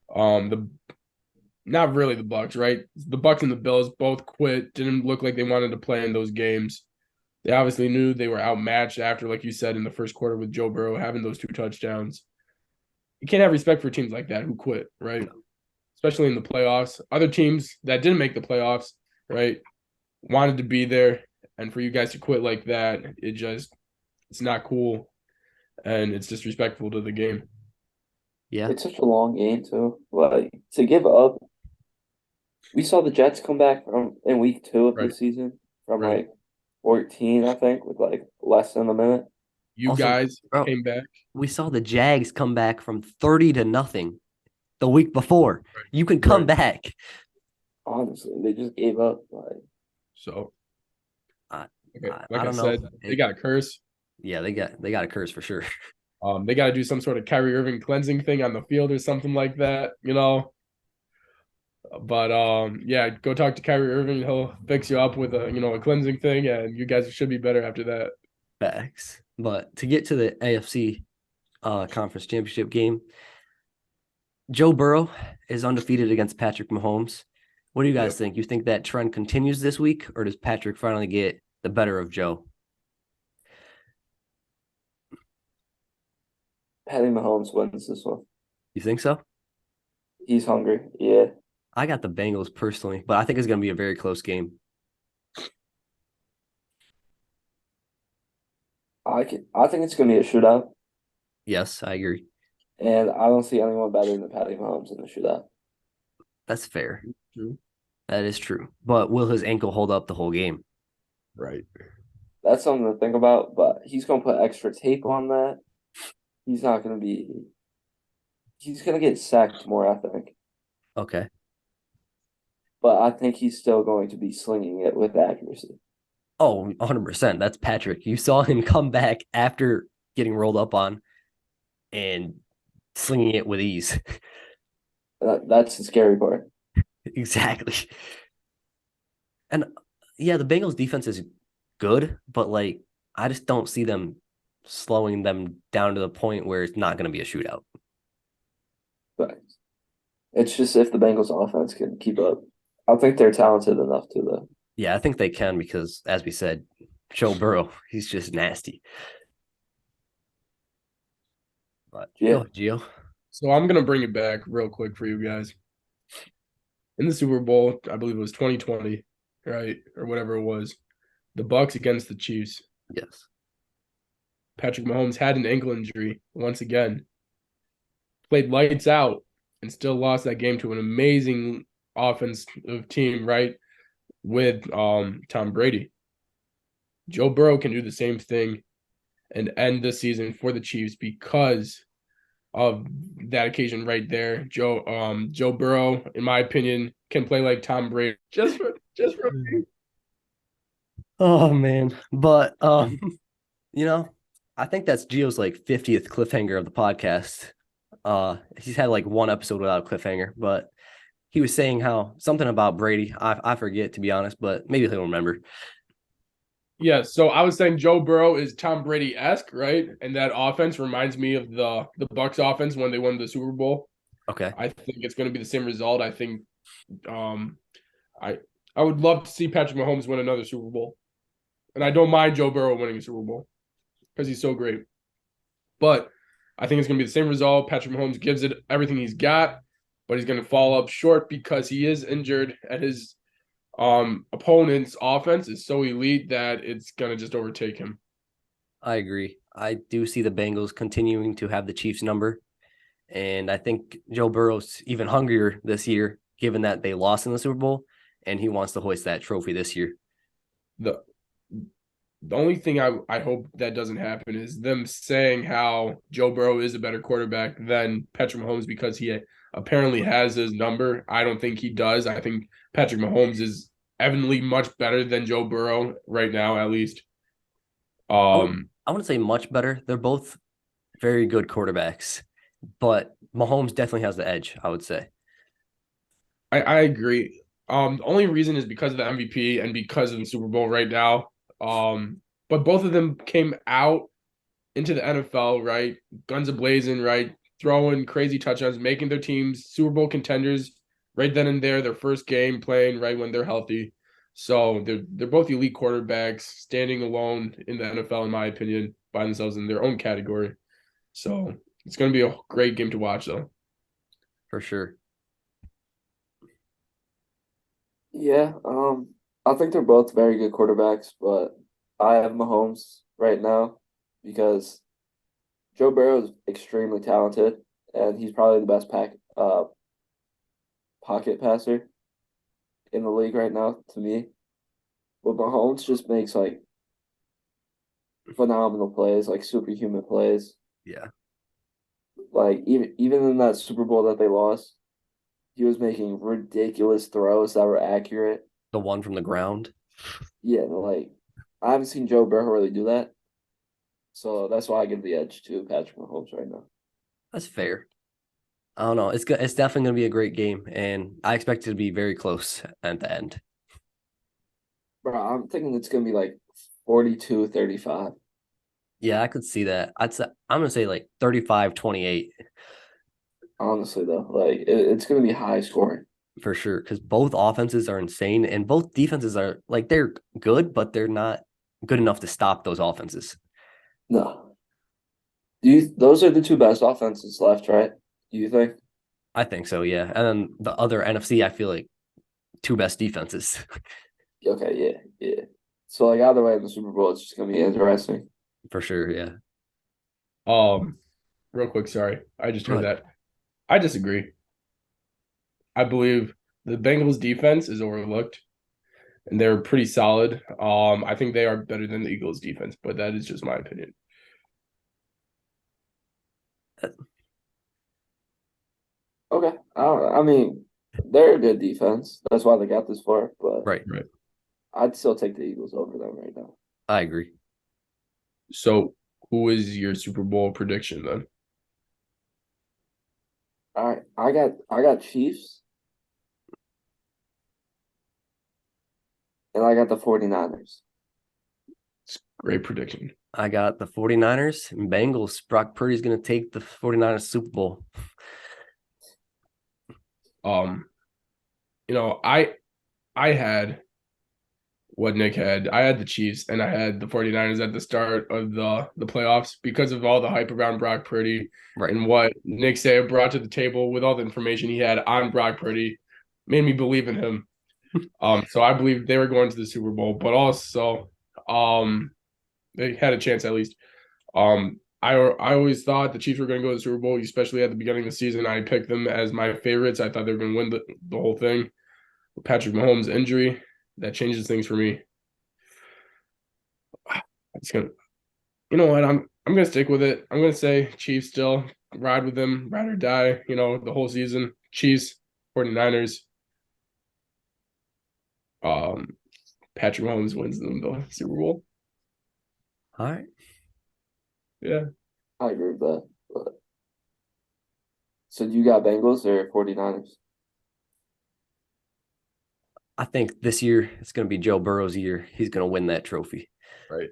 The not really the Bucks, right? The Bucks and the Bills both quit. Didn't look like they wanted to play in those games. They obviously knew they were outmatched after, like you said, in the first quarter with Joe Burrow having those 2 touchdowns. You can't have respect for teams like that who quit, right? Especially in the playoffs. Other teams that didn't make the playoffs, right, wanted to be there. And for you guys to quit like that, it's not cool. And it's disrespectful to the game. Yeah. It's such a long game too. Like to give up. We saw the Jets come back from in week 2 of the Right. season from Right. like 14, I think, with like less than a minute. You Also, guys bro, came back. we saw the Jags come back from 30-0 the week before. Right. You can come Right. back. Honestly, they just gave up. Like, So, I, okay, I, like I I don't said, know. they got a curse. Yeah, they got a curse for sure. They got to do some sort of Kyrie Irving cleansing thing on the field or something like that, you know. But yeah, go talk to Kyrie Irving. He'll fix you up with a cleansing thing, and you guys should be better after that. Facts. But to get to the AFC conference championship game, Joe Burrow is undefeated against Patrick Mahomes. What do you guys think? You think that trend continues this week, or does Patrick finally get the better of Joe? Patty Mahomes wins this one. You think so? He's hungry. Yeah. I got the Bengals personally, but I think it's going to be a very close game. I think it's gonna be a shootout. Yes, I agree. And I don't see anyone better than Patty Mahomes in the shootout. That's fair. True. That is true. But will his ankle hold up the whole game? Right. That's something to think about, but he's gonna put extra tape on that. He's not gonna be he's gonna get sacked more, I think. Okay. But I think he's still going to be slinging it with accuracy. Oh, 100%. That's Patrick. You saw him come back after getting rolled up on and slinging it with ease. That's the scary part. Exactly. And yeah, the Bengals defense is good, but like I just don't see them slowing them down to the point where it's not going to be a shootout. But it's just if the Bengals offense can keep up. I think they're talented enough to though. Yeah, I think they can because, as we said, Joe Burrow, he's just nasty. But Yeah. go, Gio. So I'm gonna bring it back real quick for you guys. In the Super Bowl, I believe it was 2020, right, or whatever it was, the Bucks against the Chiefs. Yes. Patrick Mahomes had an ankle injury once again, played lights out, and still lost that game to an amazing offensive team, right, with Tom Brady. Joe Burrow can do the same thing and end the season for the Chiefs because of that occasion right there. Joe Burrow, in my opinion, can play like Tom Brady. Just for me. Oh man. But I think that's Gio's like 50th cliffhanger of the podcast. He's had like one episode without a cliffhanger, but he was saying how something about Brady. I forget, to be honest, but maybe he'll remember. Yeah, so I was saying Joe Burrow is Tom Brady-esque, right? And that offense reminds me of the Bucks offense when they won the Super Bowl. Okay. I think it's going to be the same result. I think I I would love to see Patrick Mahomes win another Super Bowl. And I don't mind Joe Burrow winning a Super Bowl because he's so great. But I think it's going to be the same result. Patrick Mahomes gives it everything he's got, but he's going to fall up short because he is injured and his opponent's offense is so elite that it's going to just overtake him. I agree. I do see the Bengals continuing to have the Chiefs number. And I think Joe Burrow's even hungrier this year, given that they lost in the Super Bowl, and he wants to hoist that trophy this year. The only thing I hope that doesn't happen is them saying how Joe Burrow is a better quarterback than Patrick Mahomes because he apparently has his number. I don't think he does. I think Patrick Mahomes is evidently much better than Joe Burrow right now, at least. I wouldn't say much better. They're both very good quarterbacks. but Mahomes definitely has the edge, I would say. I agree. The only reason is because of the MVP and because of the Super Bowl right now. But both of them came out into the NFL, right? Guns ablazing, right? Throwing crazy touchdowns, making their teams Super Bowl contenders right then and there, their first game playing right when they're healthy. So they're both elite quarterbacks, standing alone in the NFL, in my opinion, by themselves in their own category. So it's going to be a great game to watch, though. For sure. Yeah, I think they're both very good quarterbacks, but I have Mahomes right now because Joe Burrow is extremely talented, and he's probably the best pocket passer in the league right now to me. But Mahomes just makes like phenomenal plays, like superhuman plays. Yeah. Like even in that Super Bowl that they lost, he was making ridiculous throws that were accurate. The one from the ground. Yeah, like I haven't seen Joe Burrow really do that. So that's why I give the edge to Patrick Mahomes right now. That's fair. I don't know. It's definitely going to be a great game, and I expect it to be very close at the end. Bro, I'm thinking it's gonna be like 42-35. Yeah, I could see that. I'm going to say like 35-28 Honestly, though, like it's gonna be high scoring. for sure, because both offenses are insane, and both defenses are like they're good, but they're not good enough to stop those offenses. No, those are the two best offenses left, right? Do you think? I think so, yeah. And then the other NFC, I feel like two best defenses. Okay, yeah, yeah. So like either way in the Super Bowl, it's just gonna be interesting. For sure, yeah. Real quick, sorry. I just heard But that. I disagree. I believe the Bengals defense is overlooked and they're pretty solid. I think they are better than the Eagles defense, but that is just my opinion. Okay, I mean they're a good defense. That's why they got this far. But right, Right. I'd still take the Eagles over them right now. I agree. So who is your Super Bowl prediction then? All right, I got Chiefs and I got the 49ers. Great prediction. I got the 49ers and Bengals. Brock Purdy's going to take the 49ers Super Bowl. Um, I had what Nick had. I had the Chiefs and I had the 49ers at the start of the playoffs because of all the hype around Brock Purdy Right. and what Nick Saban brought to the table with all the information he had on Brock Purdy made me believe in him. So I believe they were going to the Super Bowl, but also they had a chance at least. I always thought the Chiefs were going to go to the Super Bowl, especially at the beginning of the season. I picked them as my favorites. I thought they were going to win the whole thing. With Patrick Mahomes' injury, that changes things for me. It's gonna, you know what? I'm gonna stick with it. I'm gonna say Chiefs still ride with them, ride or die. The whole season. Chiefs, 49ers. Um, Patrick Mahomes wins them the Super Bowl. All right. Yeah. I agree with that. But so you got Bengals or 49ers? I think this year it's going to be Joe Burrow's year. He's going to win that trophy. Right.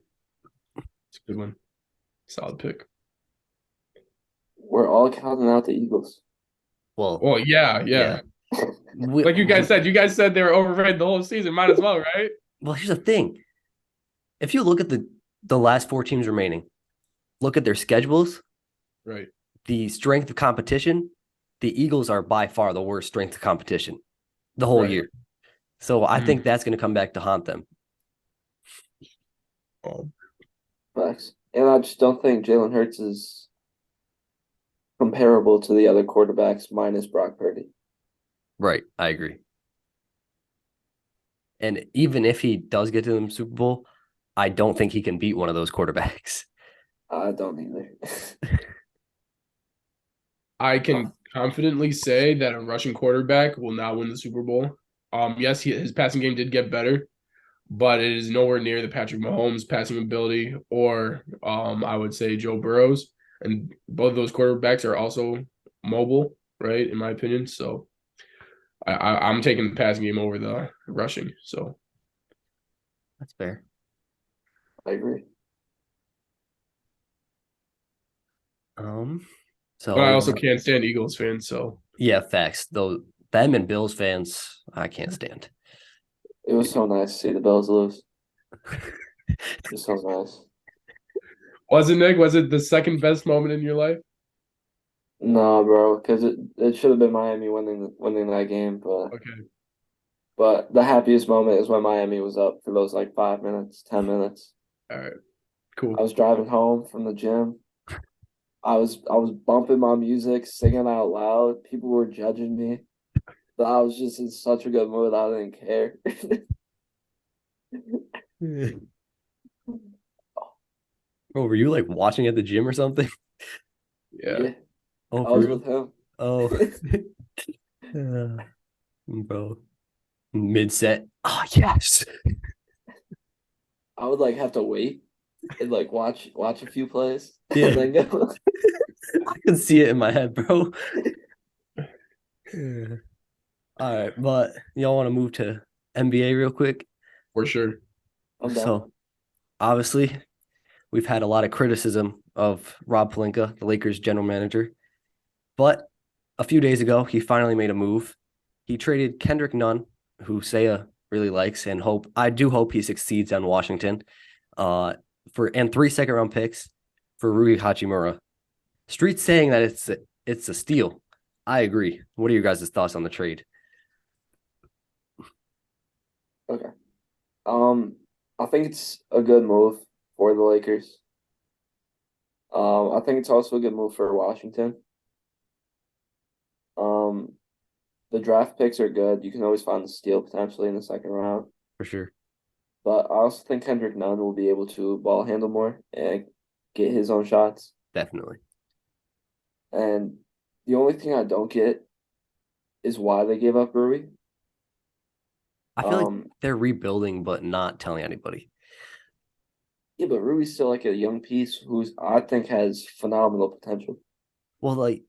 It's a good one. Solid pick. We're all counting out the Eagles. Well, yeah. yeah. Like you guys said they were overrated the whole season. Might as well, right? Well, here's the thing. If you look at the last four teams remaining, look at their schedules, Right. the strength of competition, the Eagles are by far the worst strength of competition the whole year. So I think that's going to come back to haunt them. Facts. And I just don't think Jalen Hurts is comparable to the other quarterbacks minus Brock Purdy. Right. I agree. And even if he does get to the Super Bowl, I don't think he can beat one of those quarterbacks. I don't either. I can confidently say that a Russian quarterback will not win the Super Bowl. Yes, his passing game did get better, but it is nowhere near the Patrick Mahomes passing ability or I would say Joe Burrow's. and both of those quarterbacks are also mobile, right? In my opinion, so I'm taking the passing game over the rushing. So That's fair. I agree. So but I also can't stand Eagles fans. So yeah, facts. Though them and Bills fans, I can't stand. It was so nice to see the Bills lose. It was so nice. was it, Nick? Was it the second best moment in your life? No, bro, because it should have been Miami winning that game, Okay, but the happiest moment is when Miami was up for those like 5 minutes, 10 minutes. all right, I cool. was driving home from the gym. I was bumping my music, singing out loud. People were judging me, but I was just in such a good mood. I didn't care. Oh, were you like watching at the gym or something? Yeah, Yeah, Oh, I for was real? with him. Oh, bro, mid set. Oh yes. I would like have to wait and like watch a few plays and Yeah, then go. I can see it in my head, bro. Yeah. All right, but y'all want to move to NBA real quick? for sure. I'm down. So obviously, we've had a lot of criticism of Rob Pelinka, the Lakers general manager, but a few days ago, he finally made a move. He traded Kendrick Nunn, who Saya really likes, and I do hope he succeeds on Washington. And 3 second-round picks for Rui Hachimura. Street's saying that it's a steal. I agree. What are your guys' thoughts on the trade? Okay. I think it's a good move for the Lakers. I think it's also a good move for Washington. Um, the draft picks are good. You can always find the steal potentially in the second round. For sure. But I also think Kendrick Nunn will be able to ball handle more and get his own shots. Definitely. And the only thing I don't get is why they gave up Rui. I feel like they're rebuilding, but not telling anybody. Yeah, but Rui's still like a young piece who's I think has phenomenal potential. Well, like,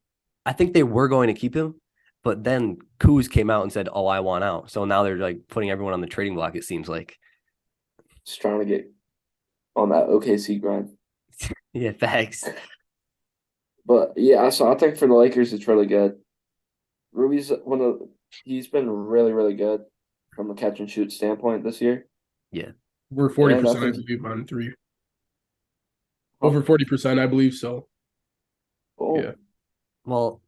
I think they were going to keep him, but then Kuz came out and said, "Oh, I want out." So now they're like putting everyone on the trading block. It seems like. Just trying to get on that OKC grind. Yeah, thanks. But yeah, so I think for the Lakers it's really good. Rui's he's been really, really good from a catch and shoot standpoint this year. Yeah. We're And I 40%, I think believe, on three. huh, Over 40%, I believe. So oh, yeah, Well,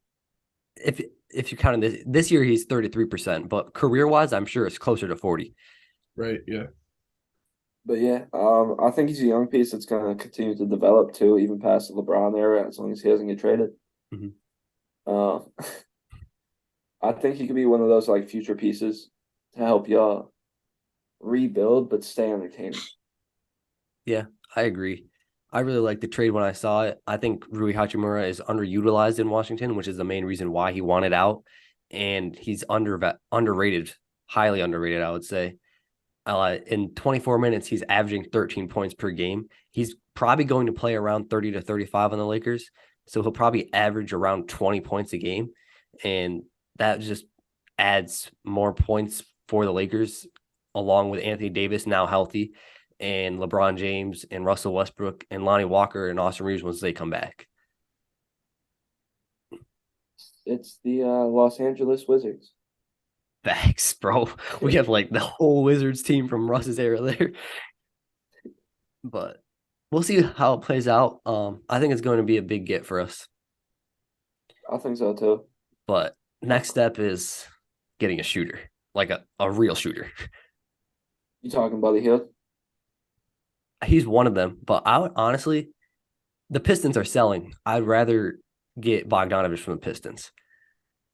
if you count this year, he's 33%, but career wise, I'm sure it's closer to 40. right. Yeah, but yeah, I think he's a young piece that's gonna continue to develop too, even past the LeBron era, as long as he doesn't get traded. Mhm. Uh, I think he could be one of those like future pieces to help y'all rebuild but stay entertaining. Yeah, I agree. I really like the trade when I saw it. I think Rui Hachimura is underutilized in Washington, which is the main reason why he wanted out. And he's underrated, highly underrated, I would say. In 24 minutes, he's averaging 13 points per game. He's probably going to play around 30 to 35 on the Lakers. So he'll probably average around 20 points a game. And that just adds more points for the Lakers, along with Anthony Davis now healthy, and LeBron James and Russell Westbrook and Lonnie Walker and Austin Reeves once they come back. It's the Los Angeles Wizards. Thanks, bro. We have like the whole Wizards team from Russ's era there. But we'll see how it plays out. I think it's going to be a big get for us. I think so too. But next step is getting a shooter, like a real shooter. You talking Buddy Hield? He's one of them. But I would honestly, the Pistons are selling. I'd rather get Bogdanovich from the Pistons.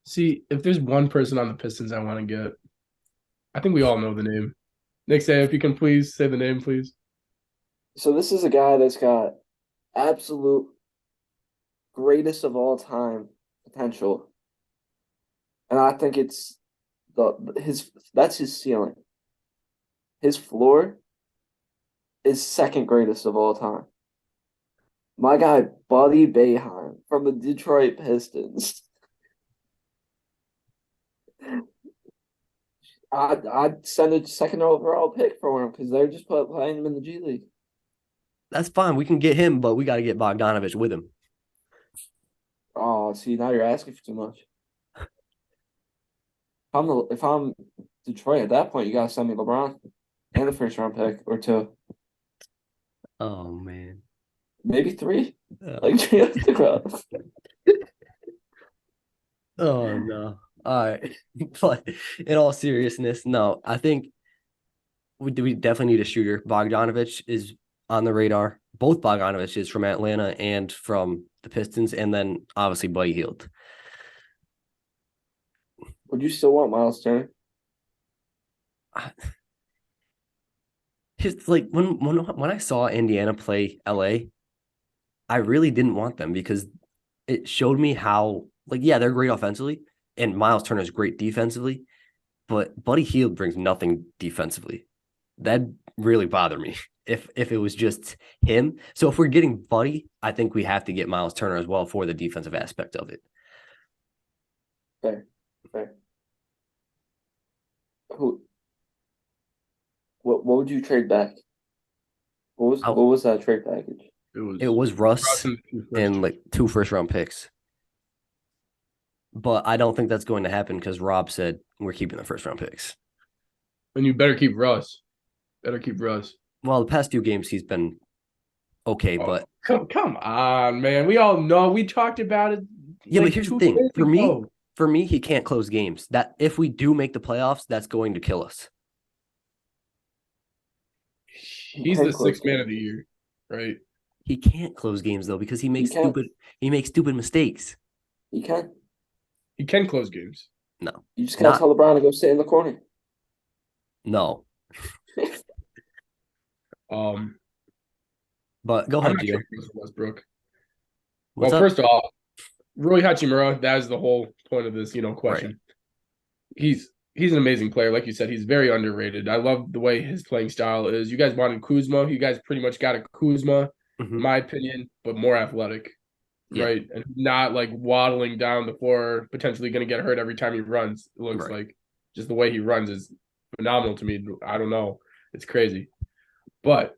see, if there's one person on the Pistons I want to get, I think we all know the name. Nick, say if you can please say the name, please. So this is a guy that's got absolute greatest of all time potential. And I think it's that's his ceiling. His floor is second greatest of all time. My guy, Buddy Boeheim from the Detroit Pistons. I'd send a second overall pick for him because they're just playing him in the G League. That's fine. We can get him, but we got to get Bogdanovich with him. Oh, see, now you're asking for too much. If I'm Detroit at that point, you gotta send me LeBron and a first round pick or two, Oh man. maybe three. Oh, Like the crowd. oh no. All right. But in all seriousness, no, I think we definitely need a shooter. Bogdanovich is on the radar. Both Bogdanoviches from Atlanta and from the Pistons, and then obviously Buddy Hield. Would you still want Miles Turner? Just like when I saw Indiana play LA, I really didn't want them because it showed me how, like, yeah, they're great offensively, and Miles Turner is great defensively, but Buddy Hield brings nothing defensively. That really bothered me if it was just him. So if we're getting Buddy, I think we have to get Miles Turner as well for the defensive aspect of it. Fair. What would you trade back? What was that trade package? It was Russ and like 2 first-round picks. But I don't think that's going to happen because Rob said we're keeping the first-round picks. And you better keep Russ. Well, the past 2 games he's been okay, but come on, man. We all know. We talked about it. Yeah, like but here's the 2 thing. days ago. For me, he can't close games. That if we do make the playoffs, that's going to kill us. He's the 6th man of the year, right? He can't close games though because he makes stupid mistakes. He can. He can close games. No. You just gotta tell LeBron to go sit in the corner. No. But go ahead, Gio. Westbrook. What's well, up? first off, Rui Hachimura, that is the whole point of this, question. Right. He's an amazing player. Like you said, he's very underrated. I love the way his playing style is. You guys wanted Kuzma. You guys pretty much got a Kuzma, in my opinion, but more athletic, right? And not like waddling down the floor, potentially going to get hurt every time he runs. It looks like just the way he runs is phenomenal to me. I don't know. It's crazy. But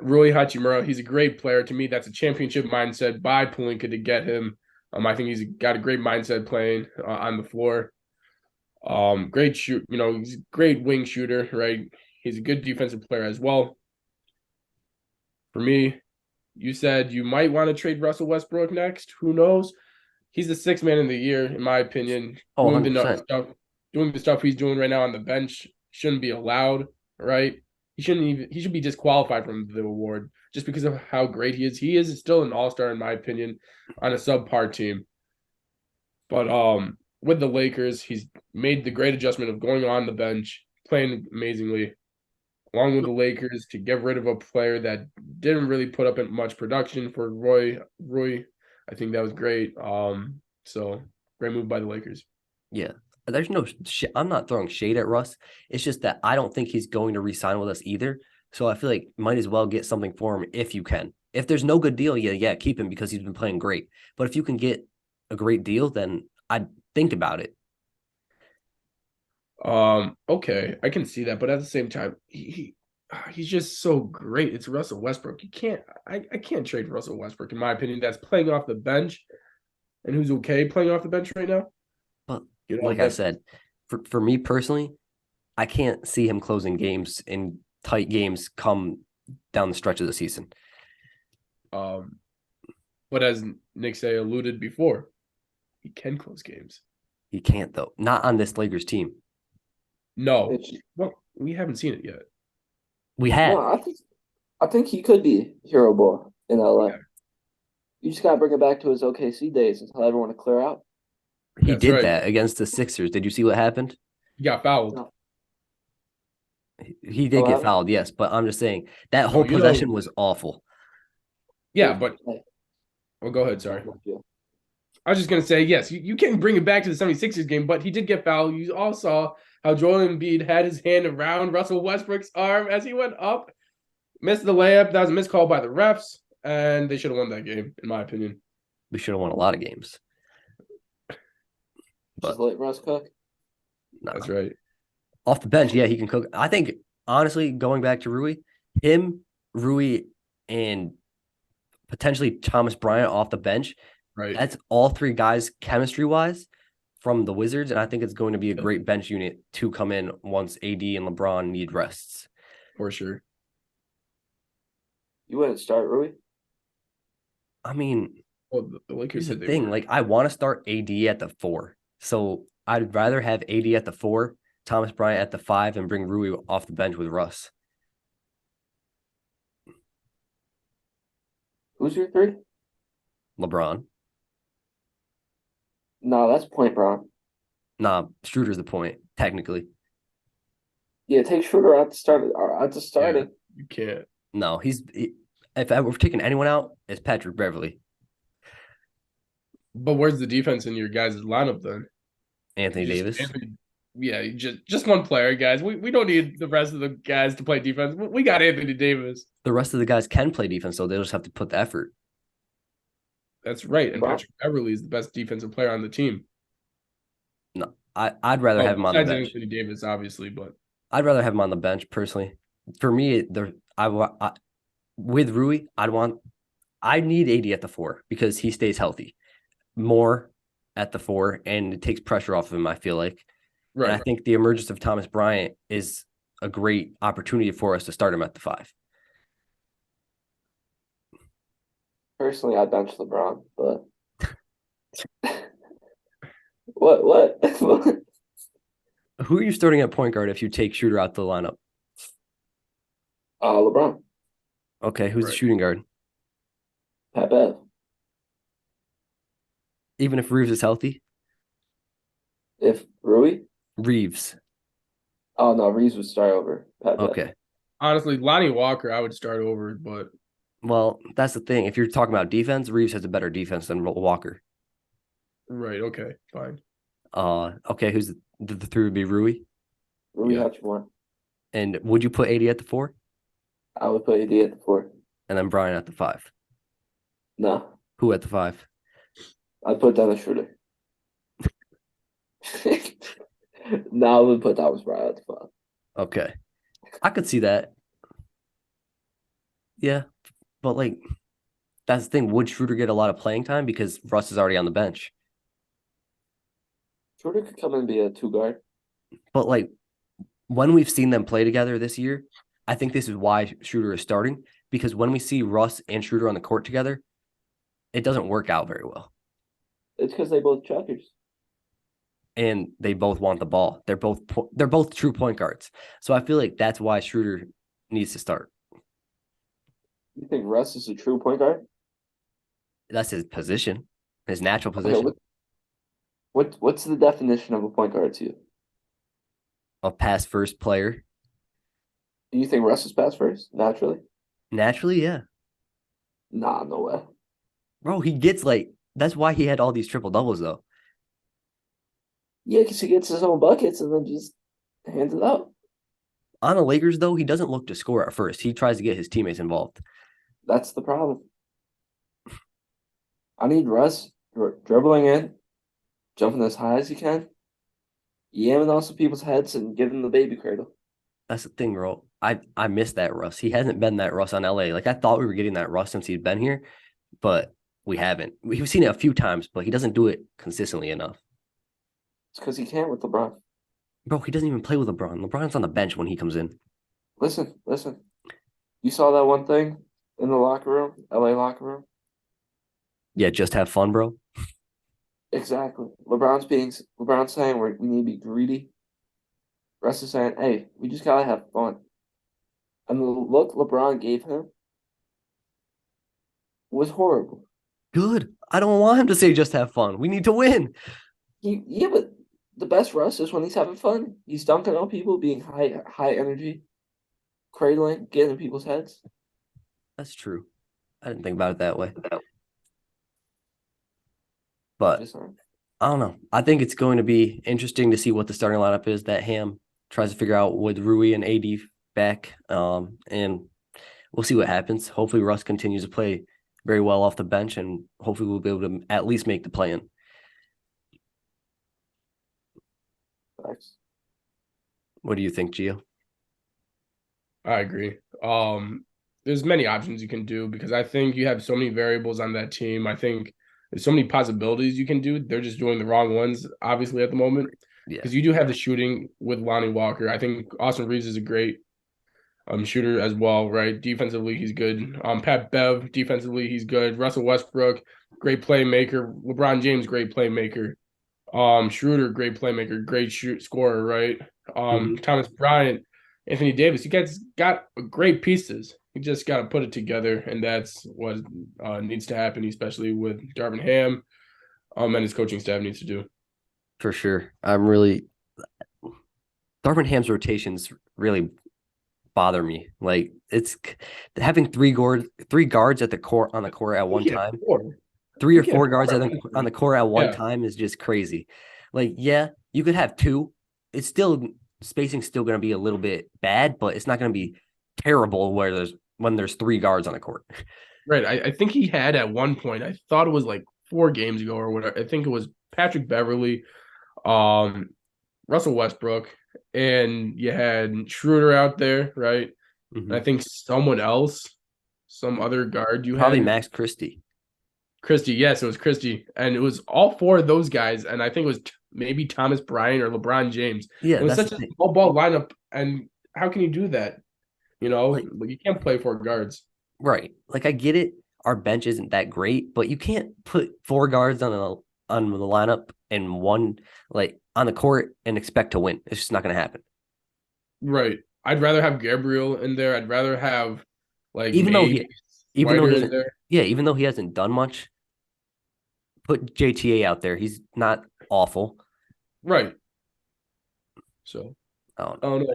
Rui Hachimura, he's a great player. To me, that's a championship mindset by Pelinka to get him. I think he's got a great mindset playing on the floor. Great shoot, he's a great wing shooter, right? He's a good defensive player as well. For me, you said you might want to trade Russell Westbrook next. Who knows? He's the 6th man of the year, in my opinion. Oh, doing the stuff he's doing right now on the bench shouldn't be allowed, right? He should be disqualified from the award just because of how great he is. He is still an all-star, in my opinion, on a subpar team. But with the Lakers, he's made the great adjustment of going on the bench, playing amazingly, along with the Lakers to get rid of a player that didn't really put up much production for Rui. I think that was great. So great move by the Lakers. Yeah. There's no I'm not throwing shade at Russ. It's just that I don't think he's going to re-sign with us either. So I feel like might as well get something for him if you can. If there's no good deal, yeah, keep him because he's been playing great. But if you can get a great deal, then I'd think about it. Okay, I can see that, but at the same time, he's just so great. It's Russell Westbrook. I can't trade Russell Westbrook, in my opinion. That's playing off the bench, and who's okay playing off the bench right now. But like I said, for me personally, I can't see him closing games in tight games come down the stretch of the season. But as Nick say alluded before, he can close games. He can't though. Not on this Lakers team. No. Well, we haven't seen it yet. We have. No, I think he could be hero ball in LA. Yeah. You just gotta bring it back to his OKC days and tell everyone to clear out. He did that against the Sixers. Did you see what happened? He got fouled. No. He did get fouled, yes, but I'm just saying that whole possession was awful. Yeah, but go ahead, sorry. I was just going to say, yes, you can bring it back to the 76ers game, but he did get fouled. You all saw how Joel Embiid had his hand around Russell Westbrook's arm as he went up, missed the layup. That was a missed call by the refs. and they should have won that game, in my opinion. We should have won a lot of games. Just let Russ cook. Nah. That's right. Off the bench, yeah, he can cook. I think, honestly, going back to Rui, and potentially Thomas Bryant off the bench, Right. that's all three guys chemistry-wise from the Wizards, and I think it's going to be a great bench unit to come in once AD and LeBron need rests. For sure. You wouldn't start Rui? I mean, Well, the Lakers here's the said they thing. were. Like, I want to start AD at the 4. So I'd rather have AD at the 4, Thomas Bryant at the 5, and bring Rui off the bench with Russ. Who's your 3? LeBron. No, that's Point Brown. Nah, Schroeder's the point, technically. Yeah, take Schroeder out to start it. Out to start Yeah. it. You can't. No, if we're taking anyone out, it's Patrick Beverly. But where's the defense in your guys' lineup then? Anthony Davis. Yeah, just one player, guys. We don't need the rest of the guys to play defense. We got Anthony Davis. The rest of the guys can play defense, so they'll just have to put the effort. That's right. And Wow. Patrick Beverly is the best defensive player on the team. No, I'd rather have him on the Besides bench. Anthony Davis, obviously, but I'd rather have him on the bench personally. For me, with Rui, I need AD at the 4 because he stays healthy more at the 4, and it takes pressure off of him, I feel like. right. And I think the emergence of Thomas Bryant is a great opportunity for us to start him at the 5. Personally, I bench LeBron, but what? Who are you starting at point guard if you take Shooter out the lineup? LeBron, Okay, who's the Right. shooting guard? Pat Bev. Even if Reeves is healthy? If Rui? Reeves. Oh no, Reeves would start over Pat Bev. Okay. Honestly, Lonnie Walker, I would start over, but Well, that's the thing. If you're talking about defense, Reeves has a better defense than Walker. right, okay, fine. Okay, who's the 3 would be Rui? Rui Yeah. Hachimura. And would you put AD at the 4 I would put AD at the 4. and then Brian at the 5? No, Who at the 5? I'd put Dennis Schroeder. No, I would put Thomas Bryant at the 5. Okay. I could see that. Yeah. But like that's the thing. Would Schroeder get a lot of playing time because Russ is already on the bench? Schroeder could come and be a 2 guard. But like when we've seen them play together this year, I think this is why Schroeder is starting, because when we see Russ and Schroeder on the court together, it doesn't work out very well. It's because they both chuckers. And they both want the ball. They're both true point guards. So I feel like that's why Schroeder needs to start. You think Russ is a true point guard? That's his position, his natural Okay, position. what's the definition of a point guard to you? A pass first player. Do you think Russ is pass first naturally? Naturally, yeah. Nah, no way. Bro, he gets that's why he had all these triple doubles though. Yeah, because he gets his own buckets and then just hands it out. On the Lakers though, he doesn't look to score at first. He tries to get his teammates involved. That's the problem. I need Russ dribbling in, jumping as high as he can, yamming on some people's heads and giving the baby cradle. That's the thing, bro. I miss that Russ. He hasn't been that Russ on LA. Like I thought we were getting that Russ since he's been here, but we haven't. We've seen it a few times, but he doesn't do it consistently enough. It's because he can't with LeBron. Bro, he doesn't even play with LeBron. LeBron's on the bench when he comes in. Listen. You saw that one thing in the locker room, LA locker room? Yeah, just have fun, bro. Exactly. LeBron's saying we need to be greedy. Russ is saying, hey, we just gotta have fun. And the look LeBron gave him was horrible. Good. I don't want him to say just have fun. We need to win. Yeah, but the best Russ is when he's having fun. He's dunking on people, being high energy, cradling, getting in people's heads. That's true. I didn't think about it that way. But Just saying. I don't know. I think it's going to be interesting to see what the starting lineup is that Ham tries to figure out with Rui and AD back. And we'll see what happens. Hopefully, Russ continues to play very well off the bench, and hopefully, we'll be able to at least make the play-in. Thanks. What do you think, Gio? I agree. There's many options you can do because I think you have so many variables on that team. I think there's so many possibilities you can do. They're just doing the wrong ones, obviously, at the moment. Yeah, Because you do have the shooting with Lonnie Walker. I think Austin Reeves is a great shooter as well, right? Defensively, he's good. Pat Bev, defensively, he's good. Russell Westbrook, great playmaker. LeBron James, great playmaker. Schroeder, great playmaker, great scorer, right? Thomas Bryant, Anthony Davis. You guys got great pieces. You just got to put it together, and that's what needs to happen, especially with Darvin Ham, and his coaching staff needs to do. for sure. Darvin Ham's rotations really bother me. Like it's having three guards at the court on the court at one time. Three or four guards on the court at one time is just crazy. Like, yeah, you could have two. It's still spacing's still going to be a little bit bad, but it's not going to be terrible when there's three guards on the court. Right. I think he had at one point, I thought it was like 4 games ago or whatever. I think it was Patrick Beverly, Russell Westbrook, and you had Schroeder out there, right? Mm-hmm. And I think someone else, some other guard you Probably had. Max Christie. Yes, it was Christie. And it was all 4 of those guys. And I think it was maybe Thomas Bryant or LeBron James. Yeah, it was such a small ball lineup. And how can you do that? You know, like you can't play 4 guards. Right. Like I get it. Our bench isn't that great, but you can't put 4 guards on the lineup and one like on the court and expect to win. It's just not going to happen. Right. I'd rather have Gabriel in there. I'd rather have like even though he hasn't, there. Yeah, even though he hasn't done much, put JTA out there. He's not awful. Right. So I don't know.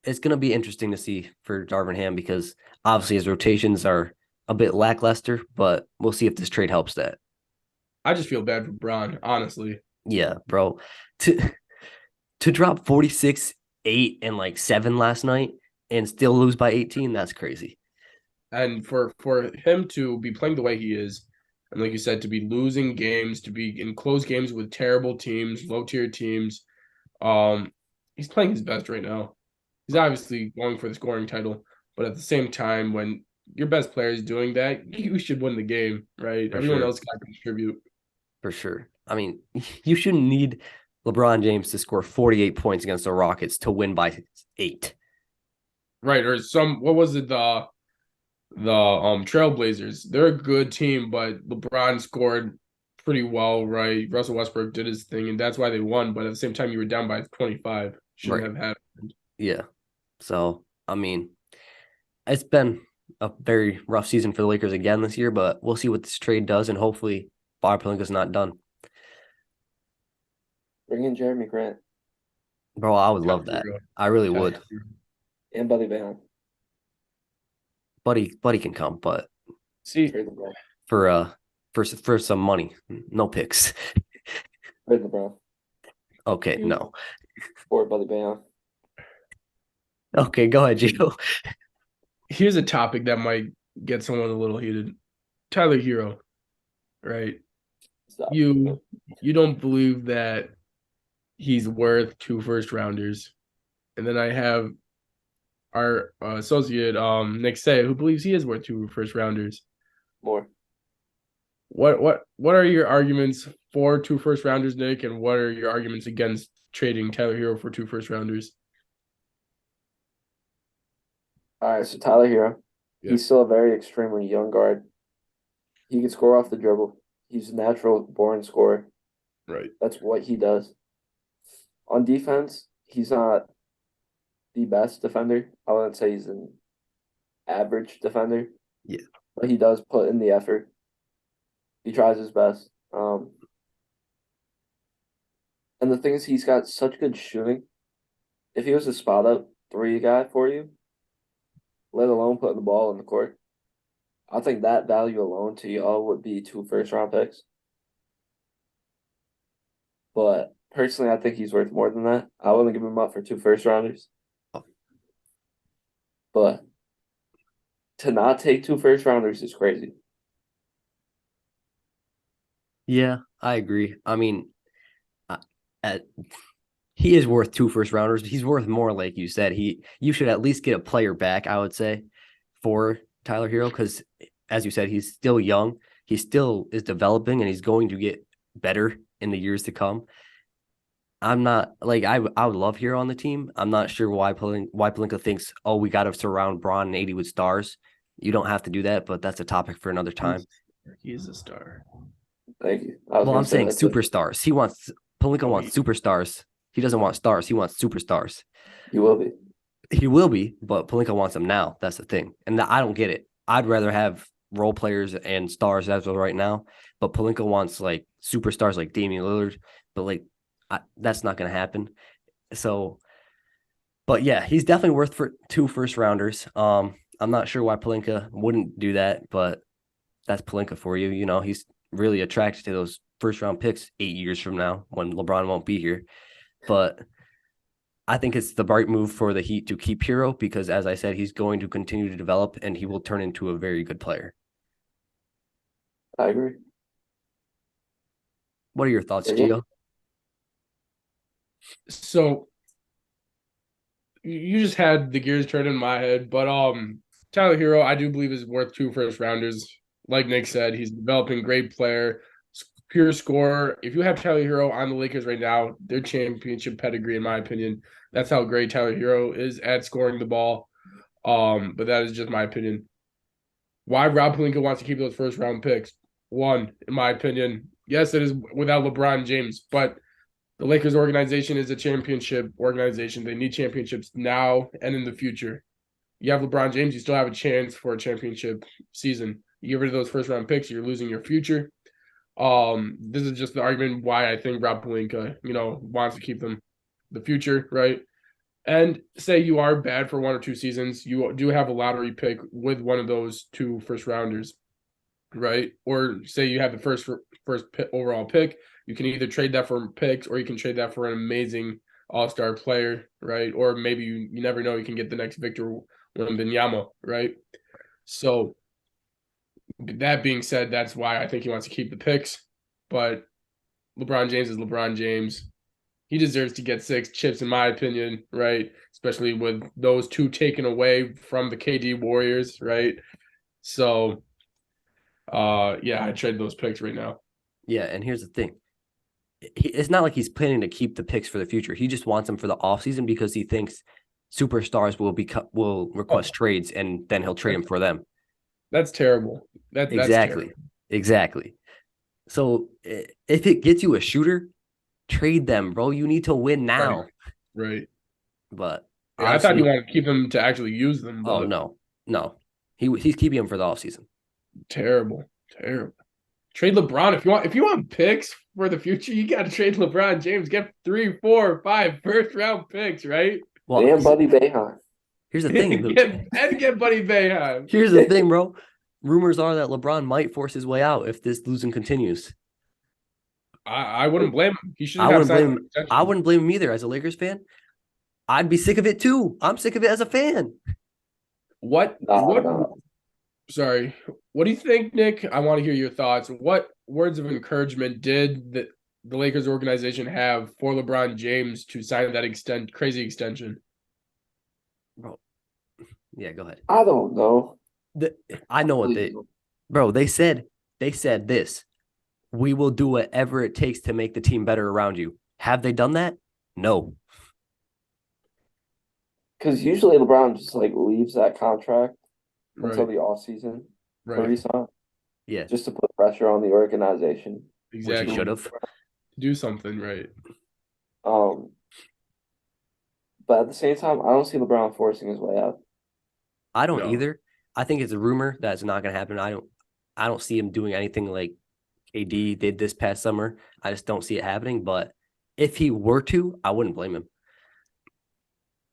It's going to be interesting to see for Darvin Ham because obviously his rotations are a bit lackluster, but we'll see if this trade helps that. I just feel bad for Bron, honestly. Yeah, bro. To drop 46, 8, and like 7 last night and still lose by 18, that's crazy. And for him to be playing the way he is, and like you said, to be losing games, to be in close games with terrible teams, low-tier teams, he's playing his best right now. He's obviously going for the scoring title, but at the same time, when your best player is doing that, you should win the game, right? Everyone else got to contribute. For sure. I mean, you shouldn't need LeBron James to score 48 points against the Rockets to win by 8. Right, or what was it, the Trailblazers? They're a good team, but LeBron scored pretty well, right? Russell Westbrook did his thing, and that's why they won. But at the same time, you were down by 25. Shouldn't have happened. Yeah. So, I mean, it's been a very rough season for the Lakers again this year, but we'll see what this trade does, and hopefully Bob Pelinka's not done. Bring in Jeremy Grant. Bro, I would love that. I really would. And Buddy Bell. Buddy can come, but see for some money, no picks. Trade LeBron. Okay, no. Or Buddy Bell. Okay, go ahead, Gio. Here's a topic that might get someone a little heated. Tyler Hero, right? Stop. You don't believe that he's worth 2 first-rounders. And then I have our associate, Nick Say, who believes he is worth 2 first-rounders. More. What are your arguments for 2 first-rounders, Nick, and what are your arguments against trading Tyler Hero for 2 first-rounders? All right, so Tyler Hero, he's still a very extremely young guard. He can score off the dribble. He's a natural born scorer. Right. That's what he does. On defense, he's not the best defender. I wouldn't say he's an average defender. Yeah. But he does put in the effort. He tries his best. And the thing is, he's got such good shooting. If he was a spot up 3 guy for you, let alone putting the ball in the court, I think that value alone to y'all would be 2 first-round picks. But personally, I think he's worth more than that. I wouldn't give him up for 2 first-rounders. But to not take 2 first rounders is crazy. Yeah, I agree. I mean, uh, at he is worth 2 first rounders. He's worth more, like you said. You should at least get a player back, I would say, for Tyler Hero, because as you said, he's still young. He still is developing and he's going to get better in the years to come. I'm not like I would love Hero on the team. I'm not sure why Palinka thinks, oh, we got to surround Braun and 80 with stars. You don't have to do that, but that's a topic for another time. He is a star. Thank you. Well, I'm saying superstars. Palinka wants superstars. He doesn't want stars. He wants superstars. You will be. He will be, but Palinka wants them now. That's the thing. And I don't get it. I'd rather have role players and stars as of right now, but Palinka wants like superstars like Damian Lillard, but like that's not going to happen. So, but yeah, he's definitely worth for 2 first rounders. I'm not sure why Palinka wouldn't do that, but that's Palinka for you. You know, he's really attracted to those first round picks 8 years from now when LeBron won't be here. But I think it's the right move for the Heat to keep Hero because, as I said, he's going to continue to develop and he will turn into a very good player. I agree. What are your thoughts, Yeah. Gio? So you just had the gears turn in my head, but Tyler Hero, I do believe is worth 2 first rounders. Like Nick said, he's developing great player, pure scorer. If you have Tyler Hero on the Lakers right now, they're championship pedigree, in my opinion. That's how great Tyler Hero is at scoring the ball. But that is just my opinion. Why Rob Pelinka wants to keep those first round picks? One, in my opinion, yes, it is without LeBron James, but the Lakers organization is a championship organization. They need championships now and in the future. You have LeBron James, you still have a chance for a championship season. You get rid of those first round picks, you're losing your future. This is just the argument why I think Rob Pelinka, wants to keep them the future, right? And say you are bad for 1 or 2 seasons, you do have a lottery pick with one of those 2 first rounders, right? Or say you have the first overall pick, you can either trade that for picks or you can trade that for an amazing all-star player, right? Or maybe you never know, you can get the next Victor Wembanyama, right? So that being said, that's why I think he wants to keep the picks. But LeBron James is LeBron James. He deserves to get 6 chips, in my opinion, right? Especially with those 2 taken away from the KD Warriors, right? So, yeah, I trade those picks right now. Yeah, and here's the thing. It's not like he's planning to keep the picks for the future. He just wants them for the offseason because he thinks superstars will request trades and then he'll trade them for them. That's terrible. That's terrible. Exactly. So if it gets you a shooter, trade them, bro. You need to win now. Right. But yeah, I thought you wanted to keep them to actually use them. Oh no. He's keeping them for the offseason. Terrible. Trade LeBron if you want picks for the future. You got to trade LeBron James. Get 3, 4, 5 first round picks, right? Well, and Buddy Boeheim. Here's the thing. get Buddy Boeheim. Here's the thing, bro. Rumors are that LeBron might force his way out if this losing continues. I wouldn't blame him. He should. I wouldn't blame him either. As a Lakers fan, I'd be sick of it too. I'm sick of it as a fan. What? Sorry. What do you think, Nick? I want to hear your thoughts. What words of encouragement did the Lakers organization have for LeBron James to sign that crazy extension? Bro, yeah, go ahead. I don't know. I know what they said this. We will do whatever it takes to make the team better around you. Have they done that? No. Because usually LeBron just leaves that contract until Right. the offseason. Right. Yeah. Just to put pressure on the organization. Exactly. Which he should have. Do something, right. But at the same time, I don't see LeBron forcing his way out. I don't either. I think it's a rumor that's not going to happen. I don't see him doing anything like AD did this past summer. I just don't see it happening. But if he were to, I wouldn't blame him.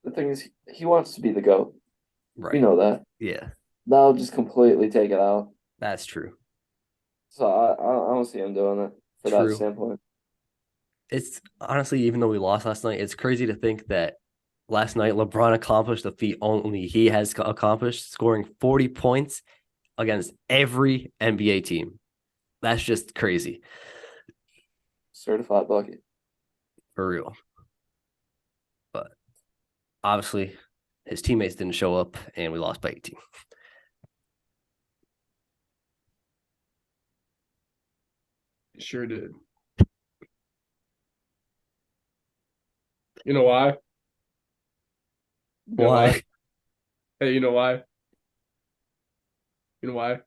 The thing is, he wants to be the GOAT. Right. You know that. Yeah. That'll just completely take it out. That's true. So I don't see him doing it for that standpoint. It's honestly, even though we lost last night, it's crazy to think that last night, LeBron accomplished the feat only he has accomplished, scoring 40 points against every NBA team. That's just crazy. Certified bucket. For real. But obviously, his teammates didn't show up, and we lost by 18. Sure did. You know why? You know Why? Hey, you know why? You know why?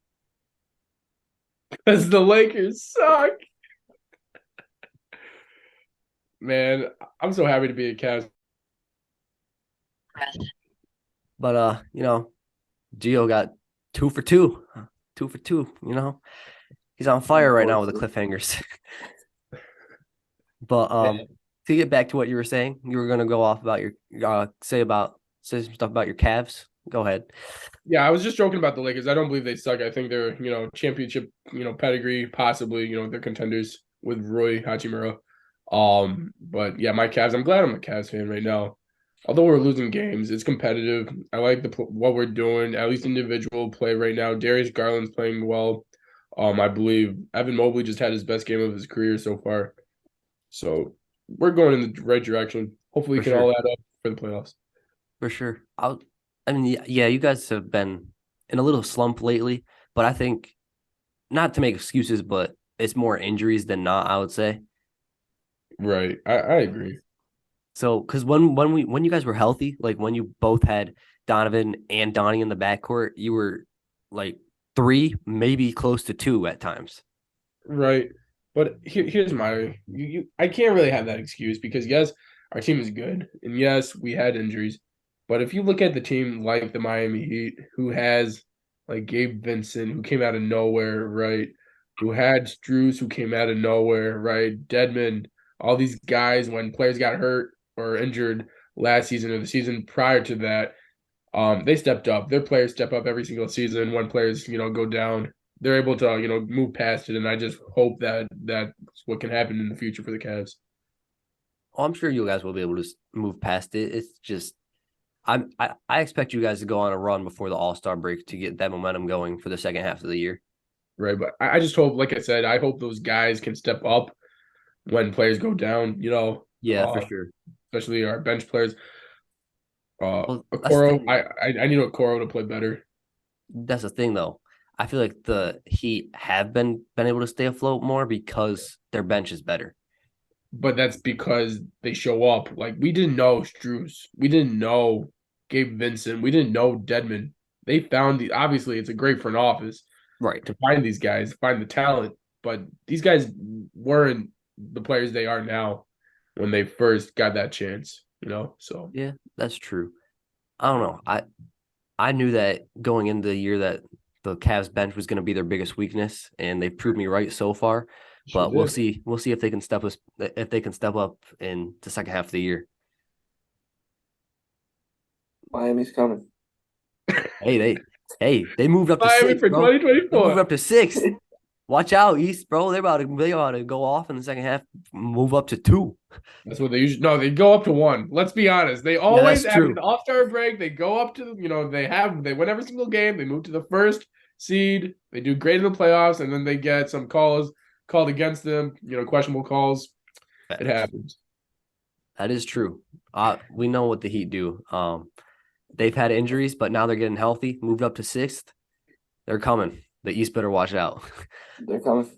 Because the Lakers suck. Man, I'm so happy to be a Cavs. But Gio got 2 for 2. 2 for 2, He's on fire right now with the cliffhangers. But to get back to what you were saying, you were gonna go off about your say some stuff about your Cavs. Go ahead. Yeah, I was just joking about the Lakers. I don't believe they suck. I think they're, championship, pedigree, possibly, they're contenders with Roy Hachimura. But yeah, my Cavs, I'm glad I'm a Cavs fan right now. Although we're losing games, it's competitive. I like what we're doing, at least individual play right now. Darius Garland's playing well. I believe Evan Mobley just had his best game of his career so far. So we're going in the right direction. Hopefully, we For can all sure. add up for the playoffs. For sure. Yeah, you guys have been in a little slump lately, but I think not to make excuses, but it's more injuries than not, I would say. Right. I agree. So, because when you guys were healthy, like when you both had Donovan and Donnie in the backcourt, you were like 3, maybe close to 2 at times. Right. But here's my I can't really have that excuse because yes, our team is good. And yes, we had injuries. But if you look at the team like the Miami Heat, who has like Gabe Vincent, who came out of nowhere, right? Who had Strus, who came out of nowhere, right? Deadman, all these guys when players got hurt or injured last season or the season prior to that, they stepped up. Their players step up every single season when players, go down. They're able to, move past it. And I just hope that that's what can happen in the future for the Cavs. Oh, I'm sure you guys will be able to move past it. It's just I expect you guys to go on a run before the All-Star break to get that momentum going for the second half of the year. Right. But I just hope, like I said, I hope those guys can step up when players go down, Yeah, for sure. especially our bench players. Well, that's the Okoro, thing. I need Okoro to play better. That's the thing, though. I feel like the Heat have been able to stay afloat more because their bench is better. But that's because they show up. Like we didn't know Strus, we didn't know Gabe Vincent, we didn't know Deadman. They found obviously it's a great front office Right. to find these guys, find the talent, but these guys weren't the players they are now when they first got that chance, So Yeah, that's true. I don't know. I knew that going into the year that the Cavs bench was going to be their biggest weakness, and they've proved me right so far. sure But we'll did. see. We'll see if they can step up in the second half of the year. Miami's coming. They moved up to Miami 6, for bro. They moved 2024. up to 6. Watch out, East, bro. They're about to go off in the second half, move up to 2. That's what they usually no, they go up to 1. Let's be honest. They Yeah, that's always after true. the All-Star break, they go up to they win every single game, they move to the first seed, they do great in the playoffs, and then they get some calls called against them, questionable calls. It Facts. happens. That is true. We know what the Heat do. They've had injuries, but now they're getting healthy. Moved up to 6th. They're coming. The East better watch out. They're coming.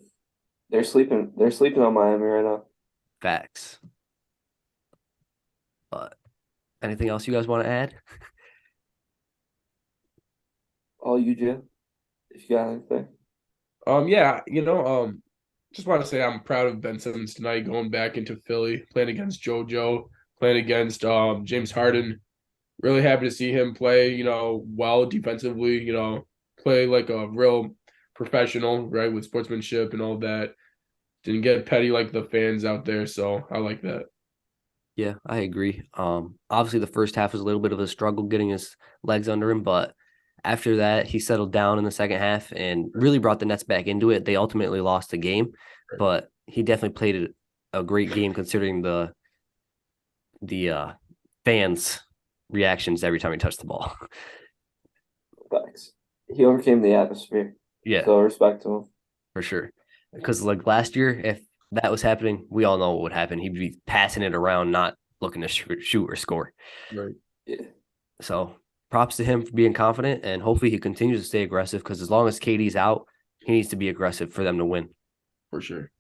They're sleeping. They're sleeping on Miami right now. Facts. But anything else you guys want to add? All you, Jim. If you got anything. Yeah, just want to say I'm proud of Ben Simmons tonight going back into Philly, playing against JoJo, playing against James Harden. Really happy to see him play, well defensively, play like a real professional, right, with sportsmanship and all that. Didn't get petty like the fans out there, so I like that. Yeah, I agree. Obviously the first half was a little bit of a struggle getting his legs under him, but after that he settled down in the second half and really brought the Nets back into it. They ultimately lost the game, but he definitely played a great game considering the fans reactions every time he touched the ball. Facts. He overcame the atmosphere. Yeah, So respect to him. for sure. Because like last year, if that was happening, we all know what would happen. He'd be passing it around, not looking to shoot or score. Right. Yeah. So props to him for being confident, and hopefully he continues to stay aggressive because as long as KD's out, he needs to be aggressive for them to win. For sure.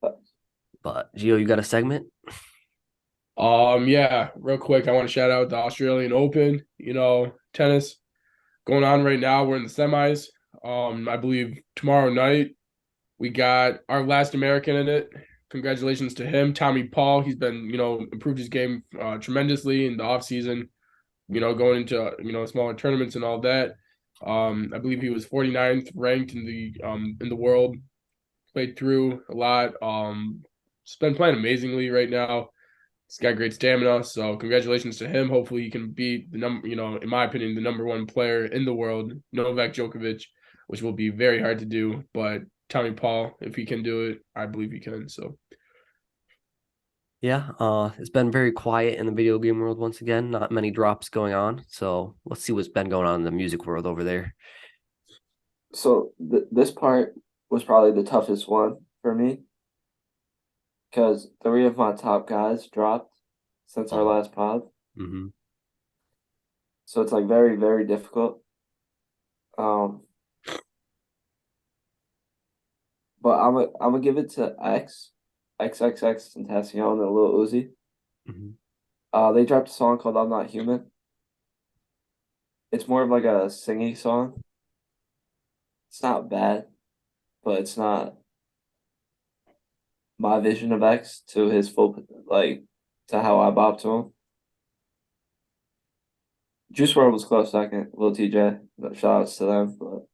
But Gio, you got a segment? Yeah, real quick, I want to shout out the Australian Open, tennis going on right now. We're in the semis. I believe tomorrow night we got our last American in it. Congratulations to him, Tommy Paul. He's been, improved his game tremendously in the offseason, going into, smaller tournaments and all that. I believe he was 49th ranked in the world. Played through a lot. He's been playing amazingly right now. He's got great stamina, so congratulations to him. Hopefully he can beat in my opinion, the number one player in the world, Novak Djokovic, which will be very hard to do. But Tommy Paul, if he can do it, I believe he can. So Yeah, it's been very quiet in the video game world once again. Not many drops going on. So let's see what's been going on in the music world over there. So this part was probably the toughest one for me because 3 of my top guys dropped since our last pod. Mm-hmm. So it's like very, very difficult. But I'm gonna give it to XXX Tentacion and Lil Uzi. Mm-hmm. They dropped a song called "I'm Not Human." It's more of like a singing song. It's not bad, but it's not my vision of X to his full, like, to how I bop to him. Juice WRLD was close second, Lil TJ. Shout outs to them, but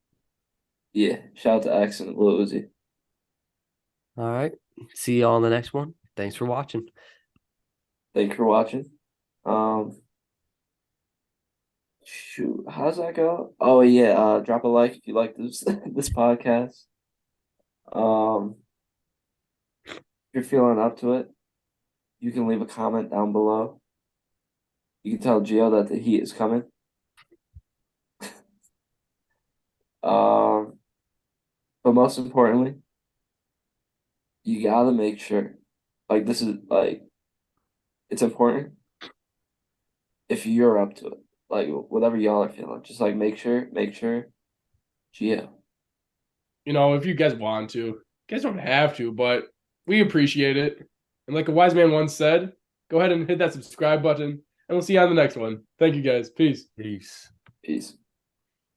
yeah, shout out to X and Lil Uzi. All right. See y'all on the next one. Thanks for watching. Thank you for watching. Shoot, how does that go? Oh yeah, drop a like if you like this this podcast. If you're feeling up to it, you can leave a comment down below. You can tell Gio that the heat is coming. But most importantly, you gotta make sure, like this is like, it's important if you're up to it, like whatever y'all are feeling, just like make sure, Gio. if you guys want to, you guys don't have to, but we appreciate it. And like a wise man once said, go ahead and hit that subscribe button, and we'll see you on the next one. Thank you guys. Peace. Peace. Peace.